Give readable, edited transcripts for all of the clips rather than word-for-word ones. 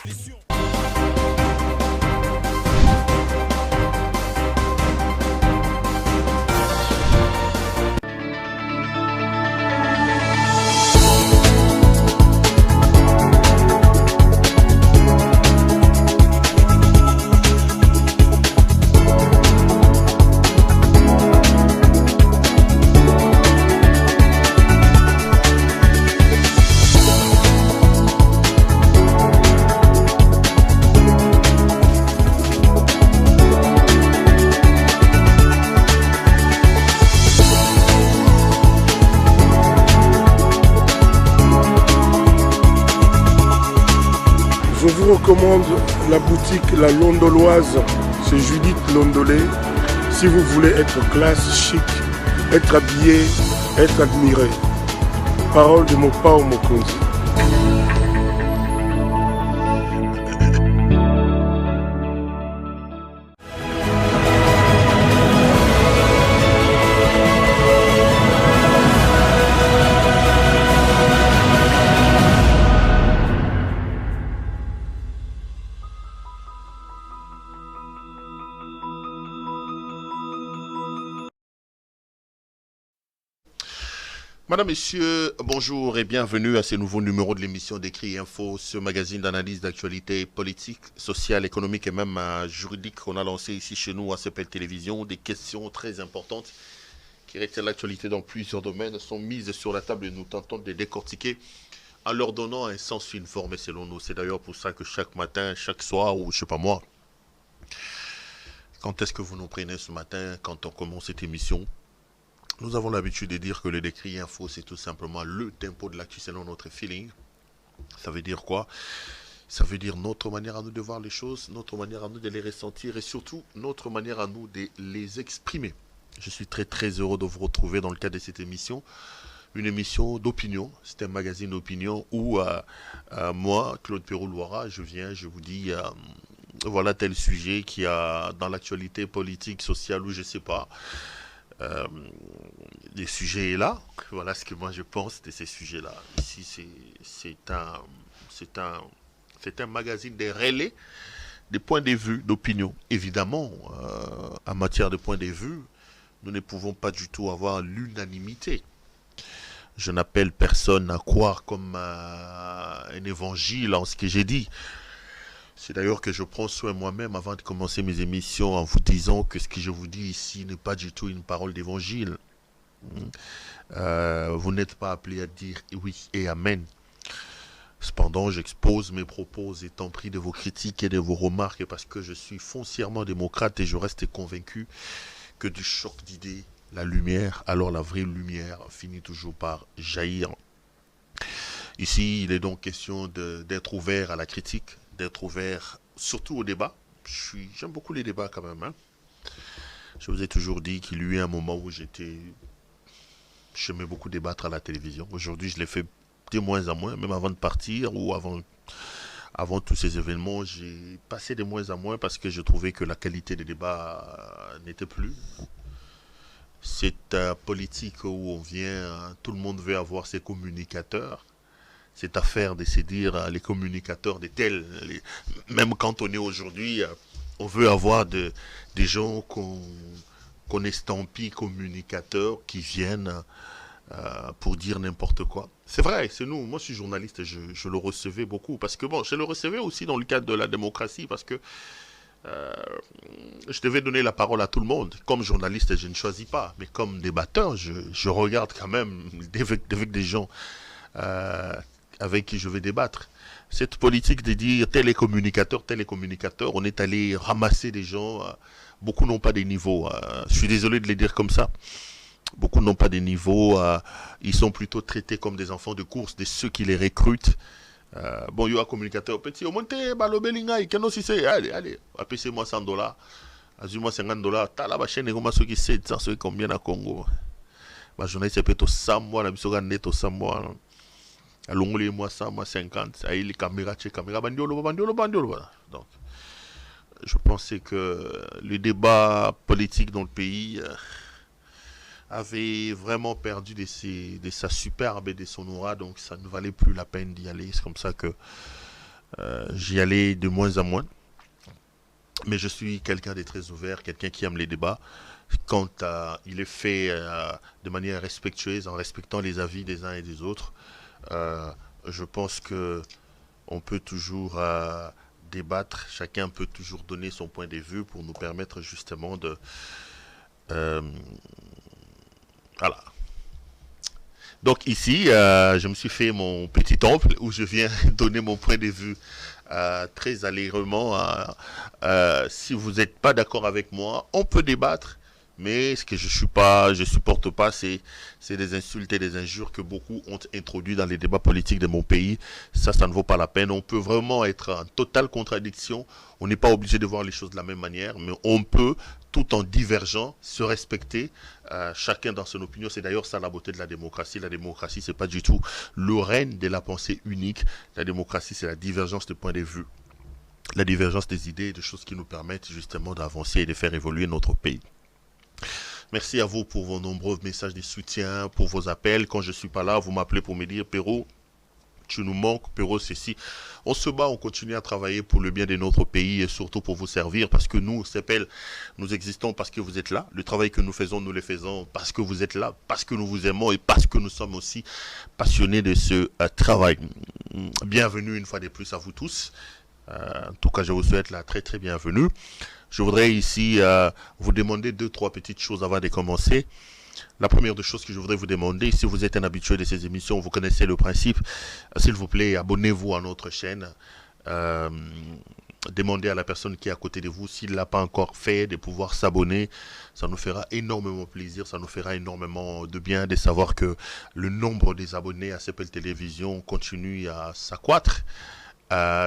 Je vous recommande la boutique La Londoloise, c'est Judith Londolé. Si vous voulez être classe, chic, être habillé, être admiré. Parole de mon Pao Mokonzi. Madame, Messieurs, bonjour et bienvenue à ce nouveau numéro de l'émission d'Écrit Info, ce magazine d'analyse d'actualité politique, sociale, économique et même juridique qu'on a lancé ici chez nous à CPL Télévision. Des questions très importantes qui retiennent l'actualité dans plusieurs domaines sont mises sur la table et nous tentons de les décortiquer en leur donnant un sens uniforme selon nous. C'est d'ailleurs pour ça que chaque matin, chaque soir ou je sais pas moi, quand est-ce que vous nous prenez ce matin quand on commence cette émission? Nous avons l'habitude de dire que le décrit info, c'est tout simplement le tempo de l'actu selon notre feeling. Ça veut dire quoi? Ça veut dire notre manière à nous de voir les choses, notre manière à nous de les ressentir et surtout notre manière à nous de les exprimer. Je suis très très heureux de vous retrouver dans le cadre de cette émission. Une émission d'opinion, c'est un magazine d'opinion où moi, Claude Perrou-Loira, je viens, je vous dis, voilà tel sujet qui a dans l'actualité politique, sociale ou je sais pas. Les sujets là, voilà ce que moi je pense de ces sujets-là. Ici, c'est un magazine des relais, des points de vue, d'opinion. Évidemment, en matière de points de vue, nous ne pouvons pas du tout avoir l'unanimité. Je n'appelle personne à croire comme un évangile en ce que j'ai dit. C'est d'ailleurs que je prends soin moi-même avant de commencer mes émissions en vous disant que ce que je vous dis ici n'est pas du tout une parole d'évangile. Vous n'êtes pas appelé à dire oui et amen. Cependant, j'expose mes propos étant pris de vos critiques et de vos remarques parce que je suis foncièrement démocrate et je reste convaincu que du choc d'idées, la lumière, alors la vraie lumière finit toujours par jaillir. Ici, il est donc question d'être ouvert à la critique, d'être ouvert surtout au débat. J'aime beaucoup les débats quand même. Je vous ai toujours dit qu'il y a eu un moment où j'aimais beaucoup débattre à la télévision. Aujourd'hui, je l'ai fait de moins en moins, même avant de partir ou avant tous ces événements, j'ai passé de moins en moins parce que je trouvais que la qualité des débats n'était plus. C'est politique où on vient, tout le monde veut avoir ses communicateurs. Cette affaire de se dire les communicateurs des tels, même quand on est aujourd'hui, on veut avoir des gens qu'on estampille communicateurs qui viennent pour dire n'importe quoi. C'est vrai, c'est nous. Moi, je suis journaliste et je le recevais beaucoup. Parce que, bon, je le recevais aussi dans le cadre de la démocratie parce que je devais donner la parole à tout le monde. Comme journaliste, je ne choisis pas. Mais comme débatteur, je regarde quand même avec des gens avec qui je vais débattre. Cette politique de dire tel est communicateur, on est allé ramasser des gens. Beaucoup n'ont pas des niveaux. Je suis désolé de les dire comme ça. Beaucoup n'ont pas des niveaux. Ils sont plutôt traités comme des enfants de course, de ceux qui les recrutent. Bon, il y a un communicateur petit. Au moins, allez, appuyez-moi $100. Azuma $50. T'as la chaîne, comment ceux qui 700, ceux combien à Congo. Ma journée, c'est plutôt 100 mois, la bisoga net au 100 mois. Allongez moi 100, moi 50. Aïe, les caméras, bandiolo. Voilà. Donc, je pensais que le débat politique dans le pays avait vraiment perdu de sa superbe et de son aura, donc ça ne valait plus la peine d'y aller. C'est comme ça que J'y allais de moins en moins. Mais je suis quelqu'un de très ouvert, quelqu'un qui aime les débats. Quand il est fait de manière respectueuse, en respectant les avis des uns et des autres, euh, je pense que on peut toujours débattre, chacun peut toujours donner son point de vue pour nous permettre justement de... euh, voilà. Donc ici, je me suis fait mon petit temple où je viens donner mon point de vue très allègrement. Si vous n'êtes pas d'accord avec moi, on peut débattre. Mais ce que je supporte pas, c'est des insultes et des injures que beaucoup ont introduit dans les débats politiques de mon pays. Ça ne vaut pas la peine. On peut vraiment être en totale contradiction. On n'est pas obligé de voir les choses de la même manière, mais on peut, tout en divergeant, se respecter, chacun dans son opinion. C'est d'ailleurs ça la beauté de la démocratie. La démocratie, c'est pas du tout le règne de la pensée unique. La démocratie, c'est la divergence de points de vue, la divergence des idées et de choses qui nous permettent justement d'avancer et de faire évoluer notre pays. Merci à vous pour vos nombreux messages de soutien, pour vos appels. Quand je ne suis pas là, vous m'appelez pour me dire, Perrault, tu nous manques, Perrault, ceci. On se bat, on continue à travailler pour le bien de notre pays et surtout pour vous servir parce que nous, CEPEL, nous existons parce que vous êtes là. Le travail que nous faisons parce que vous êtes là, parce que nous vous aimons et parce que nous sommes aussi passionnés de ce travail. Bienvenue une fois de plus à vous tous. En tout cas, je vous souhaite la très très bienvenue. Je voudrais ici vous demander 2-3 petites choses avant de commencer. La première des choses que je voudrais vous demander, si vous êtes un habitué de ces émissions, vous connaissez le principe, s'il vous plaît, abonnez-vous à notre chaîne. Demandez à la personne qui est à côté de vous, s'il ne l'a pas encore fait, de pouvoir s'abonner. Ça nous fera énormément plaisir, ça nous fera énormément de bien de savoir que le nombre des abonnés à CEPEL Télévision continue à s'accroître.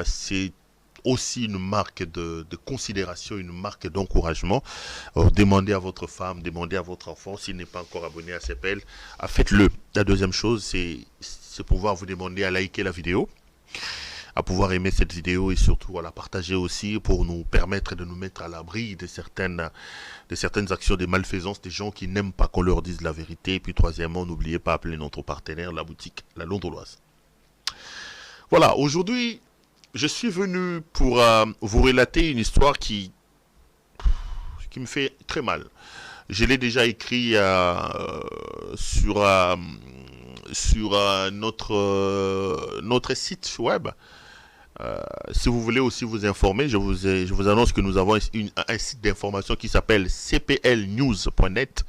C'est aussi une marque de considération, une marque d'encouragement. Demandez à votre femme, demandez à votre enfant, s'il n'est pas encore abonné à CEPEL, faites-le. La deuxième chose, c'est pouvoir vous demander à liker la vidéo, à pouvoir aimer cette vidéo et surtout à la partager aussi pour nous permettre de nous mettre à l'abri de certaines actions de malfaisance des gens qui n'aiment pas qu'on leur dise la vérité. Et puis troisièmement, n'oubliez pas d'appeler notre partenaire, la boutique La Londoloise. Voilà, aujourd'hui, je suis venu pour vous relater une histoire qui me fait très mal. Je l'ai déjà écrit sur notre site web. Si vous voulez aussi vous informer, je vous annonce que nous avons un site d'information qui s'appelle cplnews.net.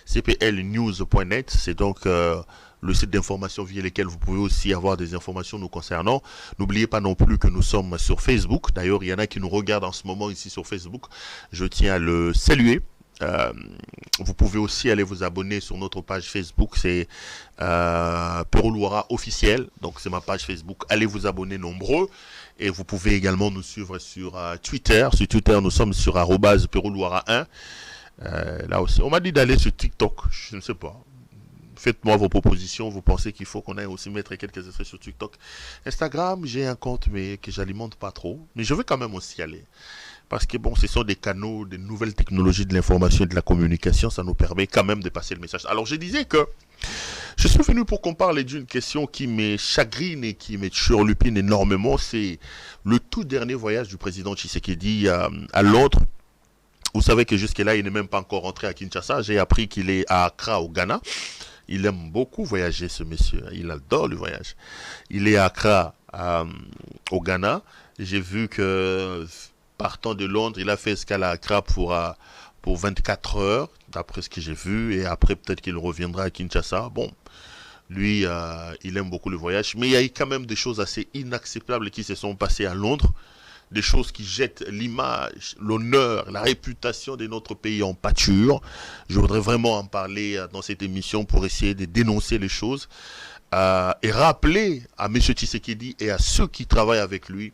cplnews.net, c'est donc le site d'information via lequel vous pouvez aussi avoir des informations nous concernant. N'oubliez pas non plus que nous sommes sur Facebook. D'ailleurs, il y en a qui nous regardent en ce moment ici sur Facebook. Je tiens à le saluer. Vous pouvez aussi aller vous abonner sur notre page Facebook, c'est Perrault Loira officiel, donc c'est ma page Facebook. Allez vous abonner nombreux et vous pouvez également nous suivre sur Twitter. Sur Twitter, nous sommes sur @Perrault Loira 1. Là aussi, on m'a dit d'aller sur TikTok, je ne sais pas. Faites-moi vos propositions. Vous pensez qu'il faut qu'on aille aussi mettre quelques extraits sur TikTok. Instagram, j'ai un compte mais que j'alimente pas trop. Mais je vais quand même aussi y aller. Parce que bon, ce sont des canaux, des nouvelles technologies de l'information et de la communication. Ça nous permet quand même de passer le message. Alors je disais que je suis venu pour qu'on parle d'une question qui me chagrine et qui me turlupine énormément. C'est le tout dernier voyage du président Tshisekedi à Londres. Vous savez que jusque-là, il n'est même pas encore rentré à Kinshasa. J'ai appris qu'il est à Accra, au Ghana. Il aime beaucoup voyager, ce monsieur. Il adore le voyage. Il est à Accra, au Ghana. J'ai vu que, partant de Londres, il a fait escale à Accra pour 24 heures, d'après ce que j'ai vu. Et après, peut-être qu'il reviendra à Kinshasa. Bon, lui, il aime beaucoup le voyage. Mais il y a eu quand même des choses assez inacceptables qui se sont passées à Londres. Des choses qui jettent l'image, l'honneur, la réputation de notre pays en pâture. Je voudrais vraiment en parler dans cette émission pour essayer de dénoncer les choses et rappeler à M. Tshisekedi et à ceux qui travaillent avec lui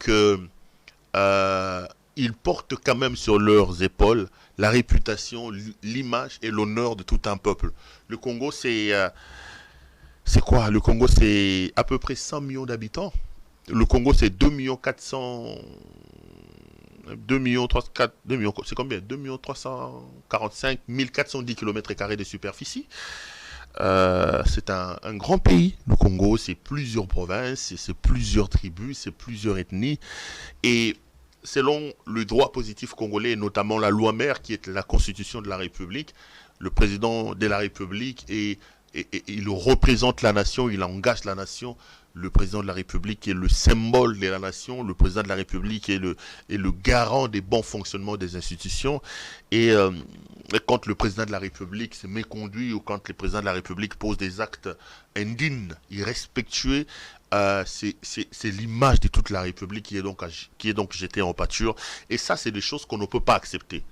que ils portent quand même sur leurs épaules la réputation, l'image et l'honneur de tout un peuple. Le Congo, c'est quoi? Le Congo, c'est à peu près 100 millions d'habitants. Le Congo, c'est 2 345 1410 km² de superficie. C'est un grand pays, le Congo, c'est plusieurs provinces, c'est plusieurs tribus, c'est plusieurs ethnies. Et selon le droit positif congolais, notamment la loi mère qui est la constitution de la République, le président de la République il représente la nation, il engage la nation. Le président de la République est le symbole de la nation. Le président de la République est le garant des bons fonctionnements des institutions. Et quand le président de la République se méconduit ou quand le président de la République pose des actes indignes, irrespectueux, c'est l'image de toute la République qui est donc jetée en pâture. Et ça, c'est des choses qu'on ne peut pas accepter.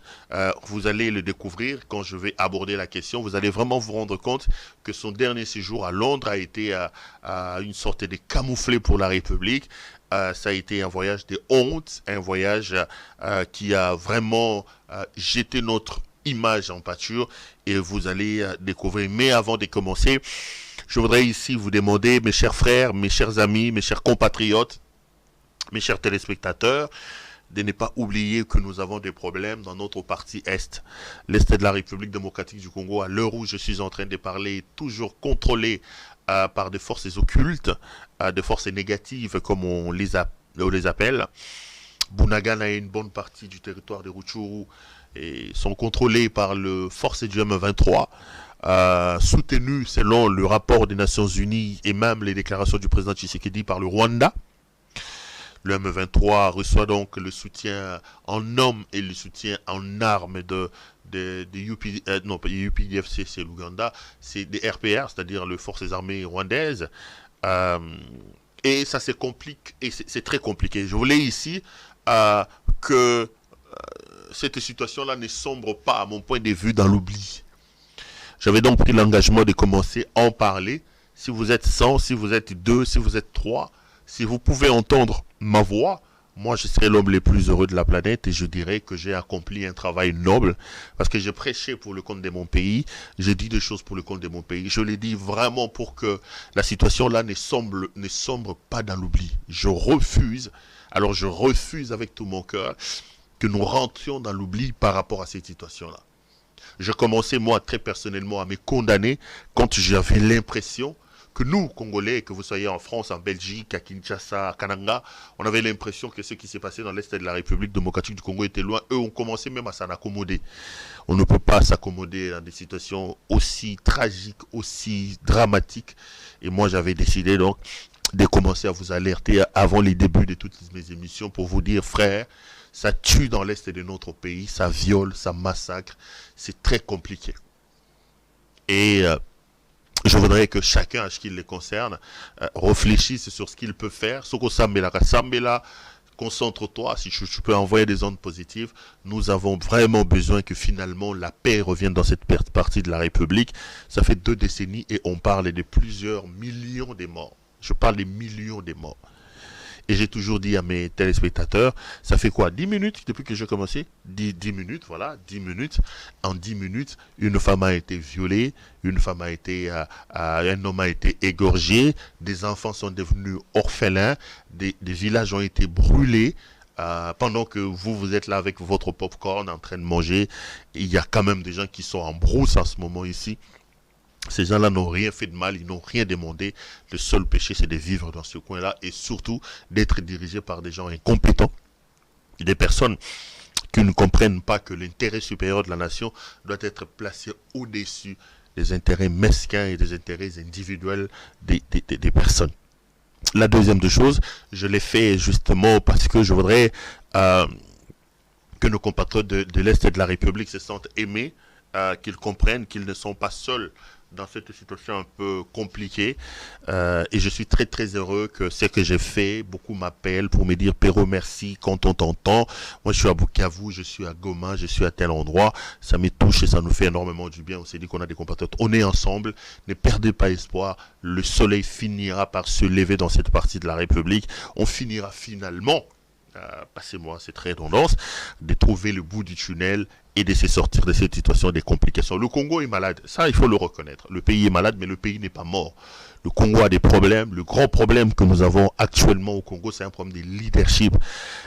Vous allez le découvrir quand je vais aborder la question. Vous allez vraiment vous rendre compte que son dernier séjour à Londres a été une sorte de camouflet pour la République. Ça a été un voyage de honte, un voyage qui a vraiment jeté notre image en pâture. Et vous allez découvrir. Mais avant de commencer, je voudrais ici vous demander, mes chers frères, mes chers amis, mes chers compatriotes, mes chers téléspectateurs, de ne pas oublier que nous avons des problèmes dans notre partie Est. L'Est de la République démocratique du Congo, à l'heure où je suis en train de parler, est toujours contrôlé par des forces occultes, des forces négatives comme on les appelle. Bunagana et une bonne partie du territoire de Rutshuru sont contrôlés par le force du M23. Soutenu selon le rapport des Nations Unies et même les déclarations du président Tshisekedi par le Rwanda. Le M23 reçoit donc le soutien en hommes et le soutien en armes de UPDF, c'est l'Ouganda, c'est des RPR, c'est-à-dire les forces armées rwandaises. Et ça se complique, et c'est très compliqué. Je voulais ici que cette situation-là ne sombre pas, à mon point de vue, dans l'oubli. J'avais donc pris l'engagement de commencer à en parler. Si vous êtes 100, si vous êtes 2, si vous êtes 3, si vous pouvez entendre ma voix, moi je serai l'homme le plus heureux de la planète et je dirais que j'ai accompli un travail noble parce que j'ai prêché pour le compte de mon pays, j'ai dit des choses pour le compte de mon pays. Je l'ai dit vraiment pour que la situation là ne sombre pas dans l'oubli. Je refuse avec tout mon cœur que nous rentrions dans l'oubli par rapport à cette situation-là. Je commençais, moi, très personnellement, à me condamner quand j'avais l'impression que nous, Congolais, que vous soyez en France, en Belgique, à Kinshasa, à Kananga, on avait l'impression que ce qui s'est passé dans l'Est de la République démocratique du Congo était loin. Eux ont commencé même à s'en accommoder. On ne peut pas s'accommoder dans des situations aussi tragiques, aussi dramatiques. Et moi, j'avais décidé donc de commencer à vous alerter avant les débuts de toutes mes émissions pour vous dire, frère, ça tue dans l'Est de notre pays, ça viole, ça massacre. C'est très compliqué. Et je voudrais que chacun, à ce qui le concerne, réfléchisse sur ce qu'il peut faire. Soko Sambela, concentre-toi, si tu peux envoyer des ondes positives. Nous avons vraiment besoin que finalement la paix revienne dans cette partie de la République. Ça fait 2 décennies et on parle de plusieurs millions de morts. Je parle des millions de morts. Et j'ai toujours dit à mes téléspectateurs, ça fait quoi 10 minutes depuis que j'ai commencé 10 minutes, voilà, 10 minutes. En 10 minutes, une femme a été violée, un homme a été égorgé, des enfants sont devenus orphelins, des villages ont été brûlés. Pendant que vous êtes là avec votre popcorn en train de manger, il y a quand même des gens qui sont en brousse en ce moment ici. Ces gens-là n'ont rien fait de mal, ils n'ont rien demandé. Le seul péché, c'est de vivre dans ce coin-là et surtout d'être dirigé par des gens incompétents, des personnes qui ne comprennent pas que l'intérêt supérieur de la nation doit être placé au-dessus des intérêts mesquins et des intérêts individuels des personnes. La deuxième des choses, je l'ai fait justement parce que je voudrais que nos compatriotes de l'Est et de la République se sentent aimés, qu'ils comprennent qu'ils ne sont pas seuls dans cette situation un peu compliquée. Et je suis très très heureux que ce que j'ai fait, beaucoup m'appellent pour me dire Péro merci quand on t'entend. Moi je suis à Bukavu, je suis à Goma, je suis à tel endroit. Ça me touche et ça nous fait énormément du bien. On s'est dit qu'on a des compatriotes. On est ensemble, ne perdez pas espoir. Le soleil finira par se lever dans cette partie de la République. On finira finalement, passez-moi cette redondance, de trouver le bout du tunnel et de se sortir de cette situation, des complications. Le Congo est malade, ça il faut le reconnaître. Le pays est malade, mais le pays n'est pas mort. Le Congo a des problèmes. Le grand problème que nous avons actuellement au Congo, c'est un problème de leadership.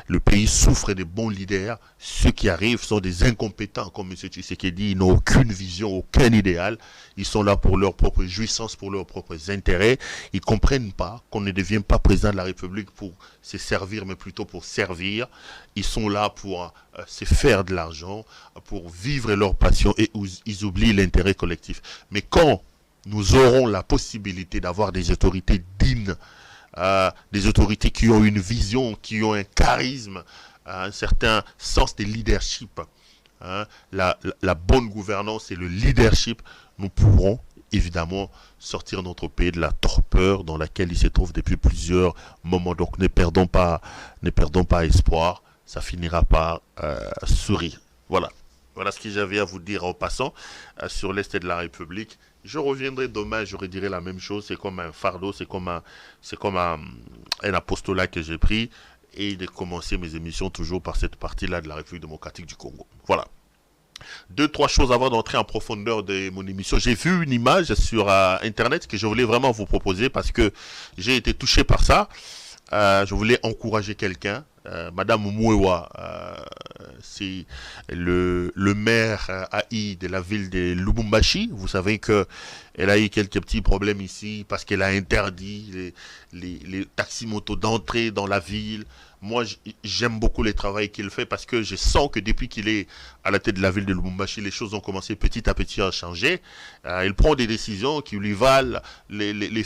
Le pays souffre des bons leaders. Ceux qui arrivent sont des incompétents, comme M. Tshisekedi. Ils n'ont aucune vision, aucun idéal. Ils sont là pour leur propre jouissance, pour leurs propres intérêts. Ils ne comprennent pas qu'on ne devient pas président de la République pour se servir, mais plutôt pour servir. Ils sont là pour se faire de l'argent, pour vivre leur passion, et ils oublient l'intérêt collectif. Mais quand nous aurons la possibilité d'avoir des autorités dignes, des autorités qui ont une vision, qui ont un charisme, un certain sens de leadership, la bonne gouvernance et le leadership, nous pourrons évidemment sortir notre pays de la torpeur dans laquelle il se trouve depuis plusieurs moments. Donc ne perdons pas espoir, ça finira par sourire. Voilà ce que j'avais à vous dire en passant sur l'Est de la République. Je reviendrai demain, je redirai la même chose. C'est comme un fardeau, c'est comme un apostolat que j'ai pris, et de commencer mes émissions toujours par cette partie-là de la République démocratique du Congo. Voilà. 2-3 choses avant d'entrer en profondeur de mon émission. J'ai vu une image sur Internet que je voulais vraiment vous proposer parce que j'ai été touché par ça. Je voulais encourager quelqu'un. Madame Mouewa, c'est le maire AI de la ville de Lubumbashi. Vous savez qu'elle a eu quelques petits problèmes ici parce qu'elle a interdit les taxis-motos d'entrer dans la ville. Moi, j'aime beaucoup le travail qu'il fait parce que je sens que depuis qu'il est à la tête de la ville de Lubumbashi, les choses ont commencé petit à petit à changer. Il prend des décisions qui lui valent les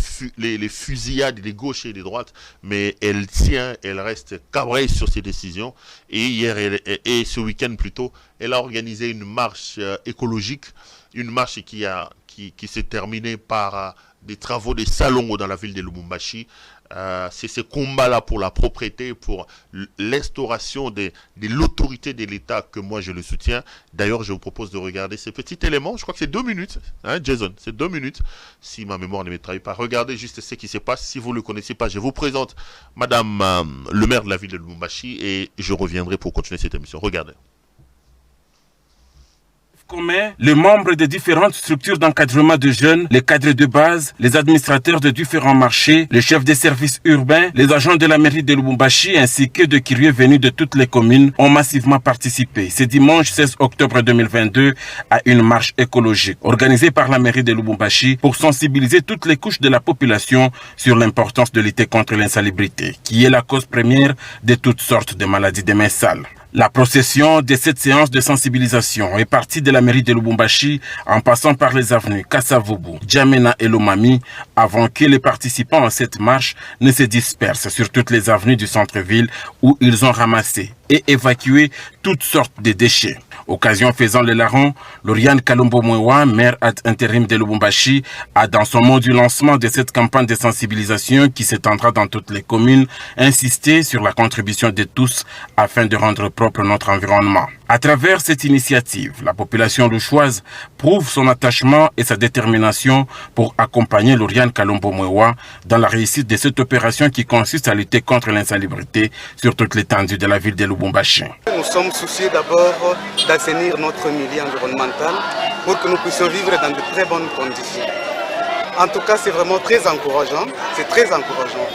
fusillades des gauches et des droites, mais elle reste cabrée sur ses décisions. Et hier, et ce week-end plutôt, elle a organisé une marche écologique, une marche qui s'est terminée par des travaux des salons dans la ville de Lubumbashi. C'est ce combat-là pour la propriété, pour l'instauration de l'autorité de l'État que moi je le soutiens. D'ailleurs, je vous propose de regarder ces petits éléments. Je crois que c'est 2 minutes, hein, Jason, c'est 2 minutes. Si ma mémoire ne me trahit pas, regardez juste ce qui se passe. Si vous ne le connaissez pas, je vous présente Madame le maire de la ville de Lubumbashi et je reviendrai pour continuer cette émission. Regardez. Les membres des différentes structures d'encadrement de jeunes, les cadres de base, les administrateurs de différents marchés, les chefs des services urbains, les agents de la mairie de Lubumbashi ainsi que de curieux venus de toutes les communes ont massivement participé ce dimanche 16 octobre 2022 à une marche écologique organisée par la mairie de Lubumbashi pour sensibiliser toutes les couches de la population sur l'importance de lutter contre l'insalubrité, qui est la cause première de toutes sortes de maladies des mains sales. La procession de cette séance de sensibilisation est partie de la mairie de Lubumbashi en passant par les avenues Kassavubu, Djamena et Lomami avant que les participants à cette marche ne se dispersent sur toutes les avenues du centre-ville où ils ont ramassé et évacué toutes sortes de déchets. Occasion faisant le larron, Lauriane Kalombo Mouewa, maire ad intérim de Lubumbashi, a dans son mot du lancement de cette campagne de sensibilisation qui s'étendra dans toutes les communes, insisté sur la contribution de tous afin de rendre propre notre environnement. À travers cette initiative, la population louchoise prouve son attachement et sa détermination pour accompagner Lauriane Kalombo Mouewa dans la réussite de cette opération qui consiste à lutter contre l'insalubrité sur toute l'étendue de la ville de Lubumbashi. Nous sommes soucieux d'abord d'assainir notre milieu environnemental pour que nous puissions vivre dans de très bonnes conditions. En tout cas, c'est vraiment très encourageant, c'est très encourageant.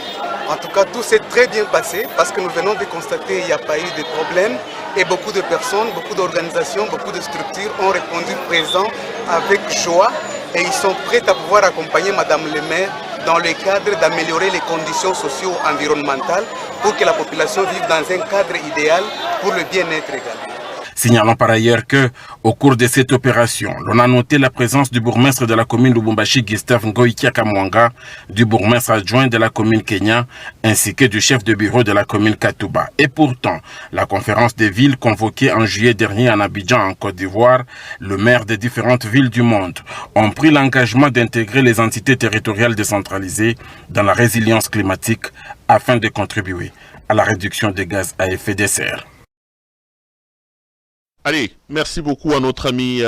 En tout cas, tout s'est très bien passé parce que nous venons de constater qu'il n'y a pas eu de problème et beaucoup de personnes, beaucoup d'organisations, beaucoup de structures ont répondu présent avec joie et ils sont prêts à pouvoir accompagner Madame le maire dans le cadre d'améliorer les conditions socio-environnementales pour que la population vive dans un cadre idéal pour le bien-être également. Signalons par ailleurs que, au cours de cette opération, l'on a noté la présence du bourgmestre de la commune Lubumbashi, Gustave Ngoïkia Kamwanga, du bourgmestre adjoint de la commune Kenya, ainsi que du chef de bureau de la commune Katouba. Et pourtant, la conférence des villes convoquée en juillet dernier en Abidjan, en Côte d'Ivoire, le maire des différentes villes du monde ont pris l'engagement d'intégrer les entités territoriales décentralisées dans la résilience climatique afin de contribuer à la réduction des gaz à effet de serre. Allez, merci beaucoup à notre ami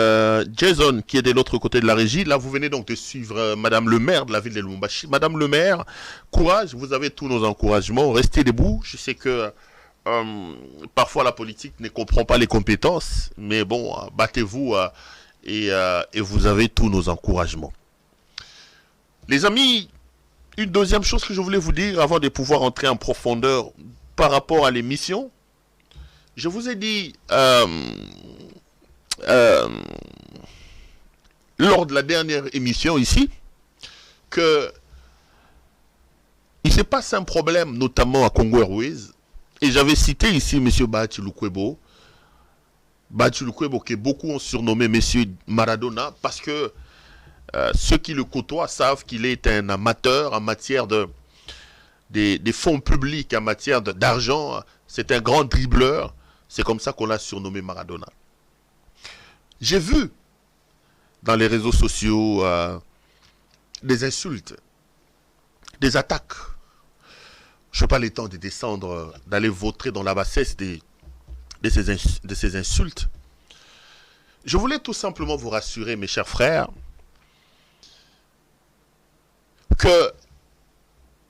Jason qui est de l'autre côté de la régie. Là, vous venez donc de suivre Madame le maire de la ville de Lubumbashi. Madame le maire, courage, vous avez tous nos encouragements. Restez debout. Je sais que parfois la politique ne comprend pas les compétences, mais bon, battez-vous et vous avez tous nos encouragements. Les amis, une deuxième chose que je voulais vous dire avant de pouvoir entrer en profondeur par rapport à l'émission, je vous ai dit lors de la dernière émission ici que il se passe un problème notamment à Congo Airways. Et j'avais cité ici M. Bahati Lukwebo. Bahati Lukwebo que beaucoup ont surnommé M. Maradona parce que ceux qui le côtoient savent qu'il est un amateur en matière des fonds publics, en matière d'argent. C'est un grand dribbleur. C'est comme ça qu'on l'a surnommé Maradona. J'ai vu dans les réseaux sociaux des insultes, des attaques. Je n'ai pas le temps de descendre, d'aller vautrer dans la bassesse de ces insultes. Je voulais tout simplement vous rassurer, mes chers frères, que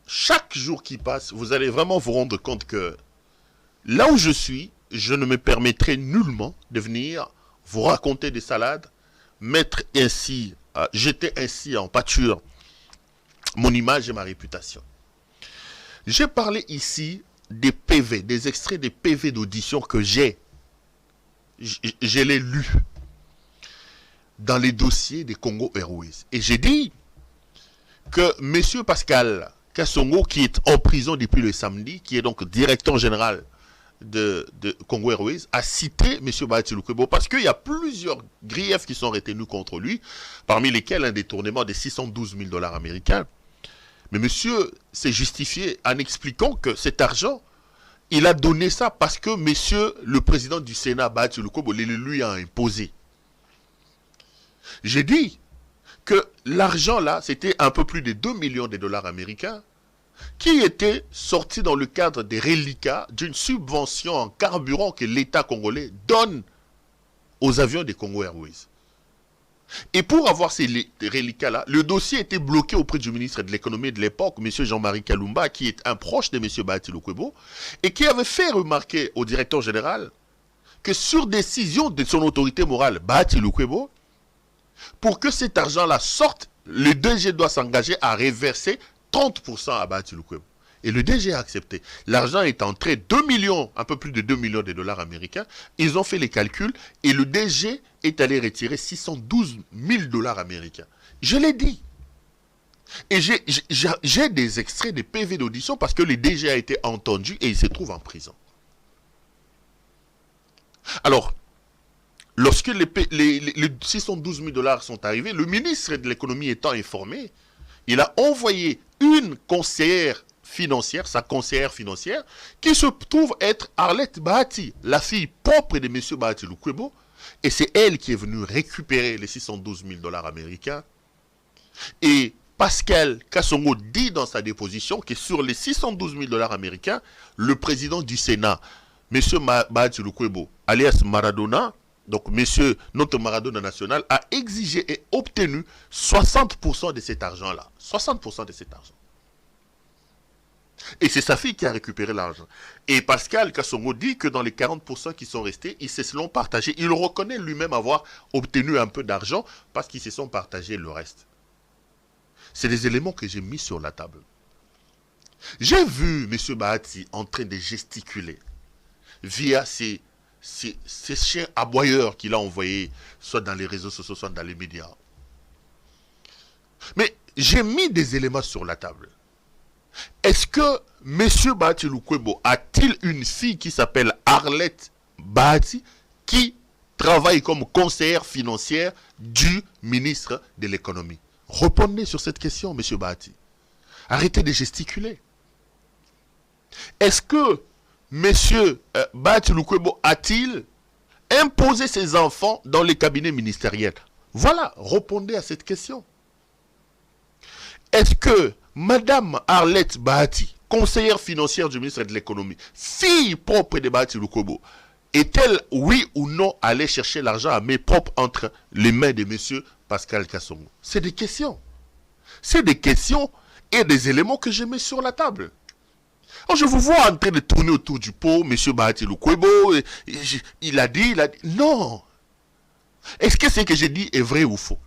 chaque jour qui passe, vous allez vraiment vous rendre compte que là où je suis, je ne me permettrai nullement de venir vous raconter des salades, mettre ainsi, jeter ainsi en pâture mon image et ma réputation. J'ai parlé ici des PV, des extraits des PV d'audition que j'ai. Je l'ai lu dans les dossiers des Congo Airways. Et j'ai dit que M. Pascal Kassongo, qui est en prison depuis le samedi, qui est donc directeur général de Congo Airways, a cité M. Bahati Lukwebo parce qu'il y a plusieurs griefs qui sont retenus contre lui, parmi lesquels un détournement de 612 000 $ américains. Mais monsieur s'est justifié en expliquant que cet argent, il a donné ça parce que monsieur, le président du Sénat, Bahati Lukwebo, lui a imposé. J'ai dit que l'argent là, c'était un peu plus de 2 millions de $ américains qui étaient sortis dans le cadre des reliquats d'une subvention en carburant que l'État congolais donne aux avions des Congo Airways. Et pour avoir ces reliquats-là, le dossier était bloqué auprès du ministre de l'économie de l'époque, M. Jean-Marie Kalumba, qui est un proche de M. Bahati Lukwebo, et qui avait fait remarquer au directeur général que sur décision de son autorité morale, Bahati Lukwebo, pour que cet argent-là sorte, le DG doit s'engager à reverser 30% à Bahati Lukwebo. Et le DG a accepté. L'argent est entré 2 millions, un peu plus de 2 millions de $ américains. Ils ont fait les calculs et le DG est allé retirer 612 000 $ américains. Je l'ai dit. Et j'ai des extraits des PV d'audition parce que le DG a été entendu et il se trouve en prison. Alors, lorsque les 612 000 $ sont arrivés, le ministre de l'économie étant informé, il a envoyé une conseillère financière, sa conseillère financière, qui se trouve être Arlette Bahati, la fille propre de M. Bahati Lukwebo, et c'est elle qui est venue récupérer les 612 000 $ américains. Et Pascal Kassongo dit dans sa déposition que sur les 612 000 $ américains, le président du Sénat, M. Bahati Lukwebo, alias Maradona, donc notre Maradona national, a exigé et obtenu 60% de cet argent-là. 60% de cet argent. Et c'est sa fille qui a récupéré l'argent. Et Pascal Kassongo dit que dans les 40% qui sont restés, ils se sont partagés. Il reconnaît lui-même avoir obtenu un peu d'argent parce qu'ils se sont partagés le reste. C'est des éléments que j'ai mis sur la table. J'ai vu M. Bahati en train de gesticuler via ces chiens aboyeurs qu'il a envoyés, soit dans les réseaux sociaux, soit dans les médias. Mais j'ai mis des éléments sur la table. Est-ce que M. Bahati Lukwebo a-t-il une fille qui s'appelle Arlette Bahati qui travaille comme conseillère financière du ministre de l'économie? Répondez sur cette question, M. Bahati. Arrêtez de gesticuler. Est-ce que M. Bahati Lukwebo a-t-il imposé ses enfants dans les cabinets ministériels? Voilà, répondez à cette question. Est-ce que Madame Arlette Bahati, conseillère financière du ministre de l'économie, fille propre de Bahati Lukwebo, est-elle, oui ou non, allée chercher l'argent à main propre entre les mains de M. Pascal Kassongo? C'est des questions. C'est des questions et des éléments que je mets sur la table. Alors, je vous vois en train de tourner autour du pot, M. Bahati Lukwebo, il a dit, non. Est-ce que ce que j'ai dit est vrai ou faux?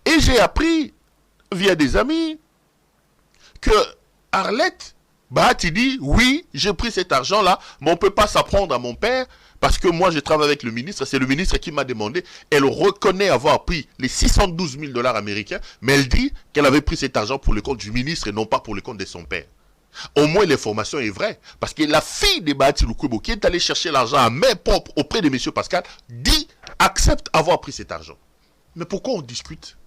Et j'ai appris, via des amis, que Arlette Bahati dit, oui, j'ai pris cet argent-là, mais on ne peut pas s'apprendre à mon père, parce que moi, je travaille avec le ministre, c'est le ministre qui m'a demandé, elle reconnaît avoir pris les 612 000 $ américains, mais elle dit qu'elle avait pris cet argent pour le compte du ministre et non pas pour le compte de son père. Au moins, l'information est vraie, parce que la fille de Bahati Lukwebo, qui est allée chercher l'argent à main propre auprès de M. Pascal, dit, accepte avoir pris cet argent. Mais pourquoi on discute?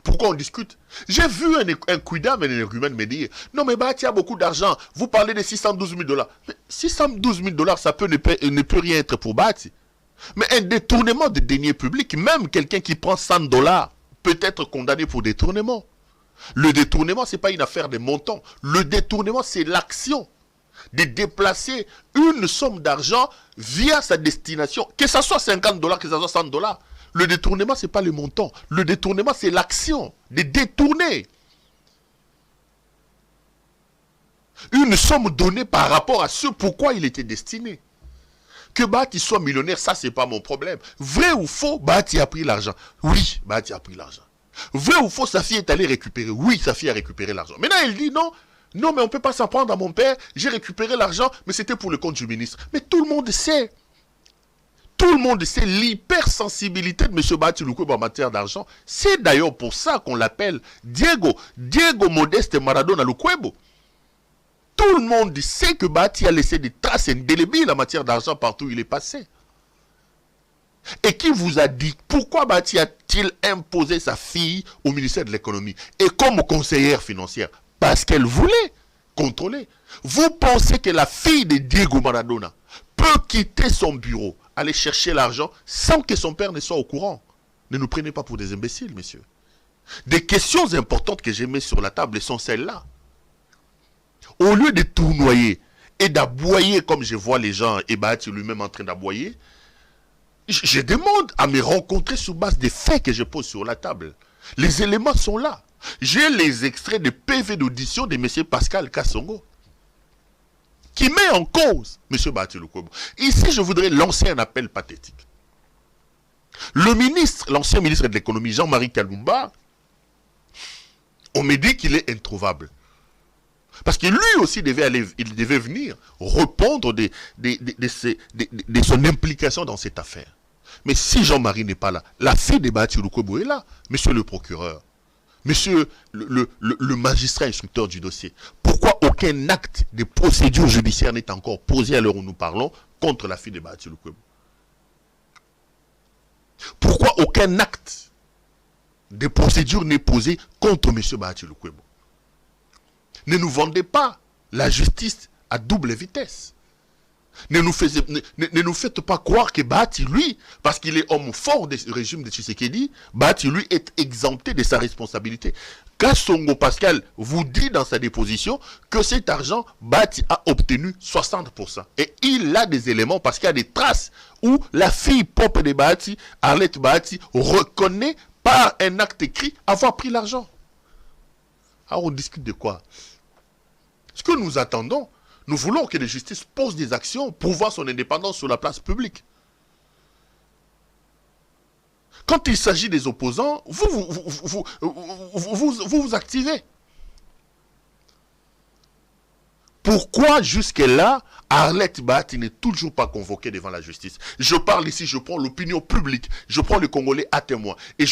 Pourquoi on discute? J'ai vu un quidam, un énergumène me dire, non mais Bahati a beaucoup d'argent, vous parlez de 612 000 $. Mais 612 000 $, ça ne peut rien être pour Bahati. Mais un détournement de deniers publics, même quelqu'un qui prend 100 $ peut être condamné pour détournement. Le détournement, ce n'est pas une affaire de montant. Le détournement, c'est l'action de déplacer une somme d'argent via sa destination, que ce soit 50 $, que ce soit 100 $. Le détournement, ce n'est pas le montant. Le détournement, c'est l'action de détourner une somme donnée par rapport à ce pourquoi il était destiné. Que Bahati soit millionnaire, ça, ce n'est pas mon problème. Vrai ou faux, Bahati a pris l'argent. Oui, Bahati a pris l'argent. Vrai ou faux, sa fille est allée récupérer. Oui, sa fille a récupéré l'argent. Maintenant, elle dit non. Non, mais on ne peut pas s'en prendre à mon père. J'ai récupéré l'argent, mais c'était pour le compte du ministre. Mais tout le monde sait. Tout le monde sait l'hypersensibilité de M. Bahati Lukwebo en matière d'argent. C'est d'ailleurs pour ça qu'on l'appelle Diego Modeste Maradona Lukwebo. Tout le monde sait que Bahati a laissé des traces indélébiles en matière d'argent partout où il est passé. Et qui vous a dit pourquoi Bahati a-t-il imposé sa fille au ministère de l'économie et comme conseillère financière? Parce qu'elle voulait contrôler. Vous pensez que la fille de Diego Maradona peut quitter son bureau, aller chercher l'argent sans que son père ne soit au courant? Ne nous prenez pas pour des imbéciles, messieurs. Des questions importantes que j'ai mises sur la table sont celles-là. Au lieu de tournoyer et d'aboyer comme je vois les gens, et Bahati lui-même en train d'aboyer, je demande à me rencontrer sur base des faits que je pose sur la table. Les éléments sont là. J'ai les extraits de PV d'audition de M. Pascal Kassongo qui met en cause M. Bahati Lukwebo. Ici, je voudrais lancer un appel pathétique. Le ministre, l'ancien ministre de l'économie, Jean-Marie Kalumba, on me dit qu'il est introuvable. Parce que lui aussi il devait venir répondre de son implication dans cette affaire. Mais si Jean-Marie n'est pas là, la fille de Bahati Lukwebo est là, monsieur le procureur, monsieur le magistrat instructeur du dossier. Pourquoi aucun acte de procédure judiciaire n'est encore posé à l'heure où nous parlons contre la fille de Bahati Lukwebo? Pourquoi aucun acte de procédure n'est posé contre monsieur Bahati Lukwebo? Ne nous vendez pas la justice à double vitesse. Ne nous faites pas croire que Bahati, lui, parce qu'il est homme fort du régime de Tshisekedi, Bahati, lui, est exempté de sa responsabilité. Kassongo Pascal vous dit dans sa déposition que cet argent, Bahati a obtenu 60%. Et il a des éléments parce qu'il y a des traces où la fille propre de Bahati, Arlette Bahati, reconnaît par un acte écrit avoir pris l'argent. Alors on discute de quoi? Ce que nous attendons, nous voulons que la justice pose des actions pour voir son indépendance sur la place publique. Quand il s'agit des opposants, vous activez. Pourquoi jusque-là, Arlette Bahati n'est toujours pas convoquée devant la justice? Je parle ici, je prends l'opinion publique, je prends les Congolais à témoin. Et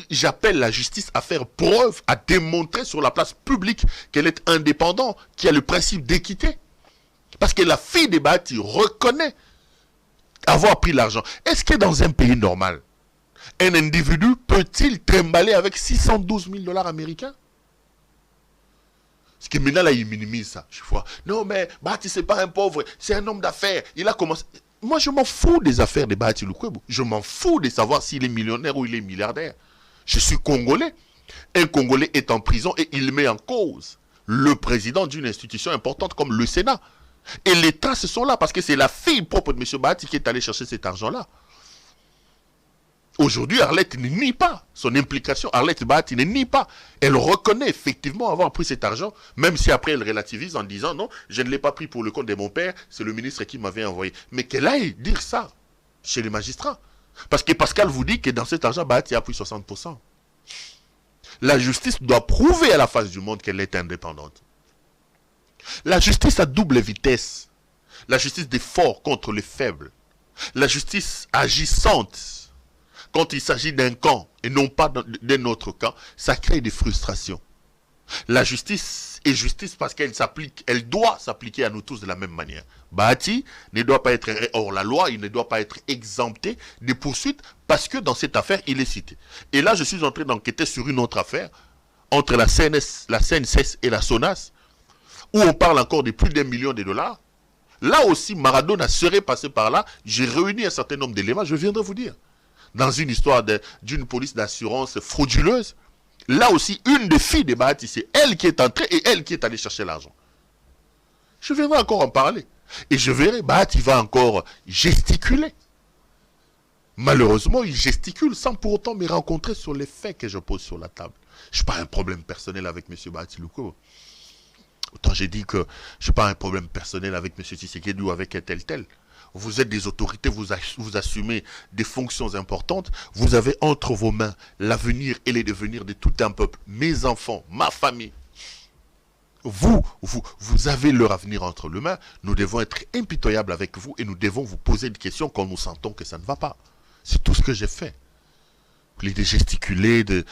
j'appelle la justice à faire preuve, à démontrer sur la place publique qu'elle est indépendante, qu'il y a le principe d'équité. Parce que la fille de Bahati reconnaît avoir pris l'argent. Est-ce que dans un pays normal, un individu peut-il trimballer avec 612 000 $ américains? Parce que maintenant, là, il minimise ça. Je vois, non, mais Bahati, c'est pas un pauvre, c'est un homme d'affaires. Il a commencé. Moi, je m'en fous des affaires de Bahati Lukwebo. Je m'en fous de savoir s'il est millionnaire ou il est milliardaire. Je suis Congolais. Un Congolais est en prison et il met en cause le président d'une institution importante comme le Sénat. Et les traces sont là parce que c'est la fille propre de M. Bahati qui est allée chercher cet argent-là. Aujourd'hui, Arlette ne nie pas son implication. Arlette Bahati ne nie pas. Elle reconnaît effectivement avoir pris cet argent, même si après elle relativise en disant non, je ne l'ai pas pris pour le compte de mon père, c'est le ministre qui m'avait envoyé. Mais qu'elle aille dire ça chez les magistrats. Parce que Pascal vous dit que dans cet argent, Bahati a pris 60%. La justice doit prouver à la face du monde qu'elle est indépendante. La justice à double vitesse. La justice des forts contre les faibles. La justice agissante quand il s'agit d'un camp et non pas d'un autre camp, ça crée des frustrations. La justice est justice parce qu'elle s'applique, elle doit s'appliquer à nous tous de la même manière. Bahati ne doit pas être hors la loi, il ne doit pas être exempté des poursuites parce que dans cette affaire, il est cité. Et là, je suis en train d'enquêter sur une autre affaire entre la CNSS et la SONAS, où on parle encore de plus d'1 million de dollars. Là aussi, Maradona serait passé par là. J'ai réuni un certain nombre d'éléments, je viendrai vous dire. Dans une histoire d'une police d'assurance frauduleuse, là aussi, une des filles de Bahati, c'est elle qui est entrée et elle qui est allée chercher l'argent. Je viendrai encore en parler. Et je verrai, Bahati va encore gesticuler. Malheureusement, il gesticule sans pour autant me rencontrer sur les faits que je pose sur la table. Je n'ai pas un problème personnel avec M. Bahati Lukwebo. Autant j'ai dit que je n'ai pas un problème personnel avec M. Tshisekedi ou avec un tel. Vous êtes des autorités, vous assumez des fonctions importantes. Vous avez entre vos mains l'avenir et les devenirs de tout un peuple. Mes enfants, ma famille. Vous avez leur avenir entre les mains. Nous devons être impitoyables avec vous et nous devons vous poser des questions quand nous sentons que ça ne va pas. C'est tout ce que j'ai fait. De gesticuler, de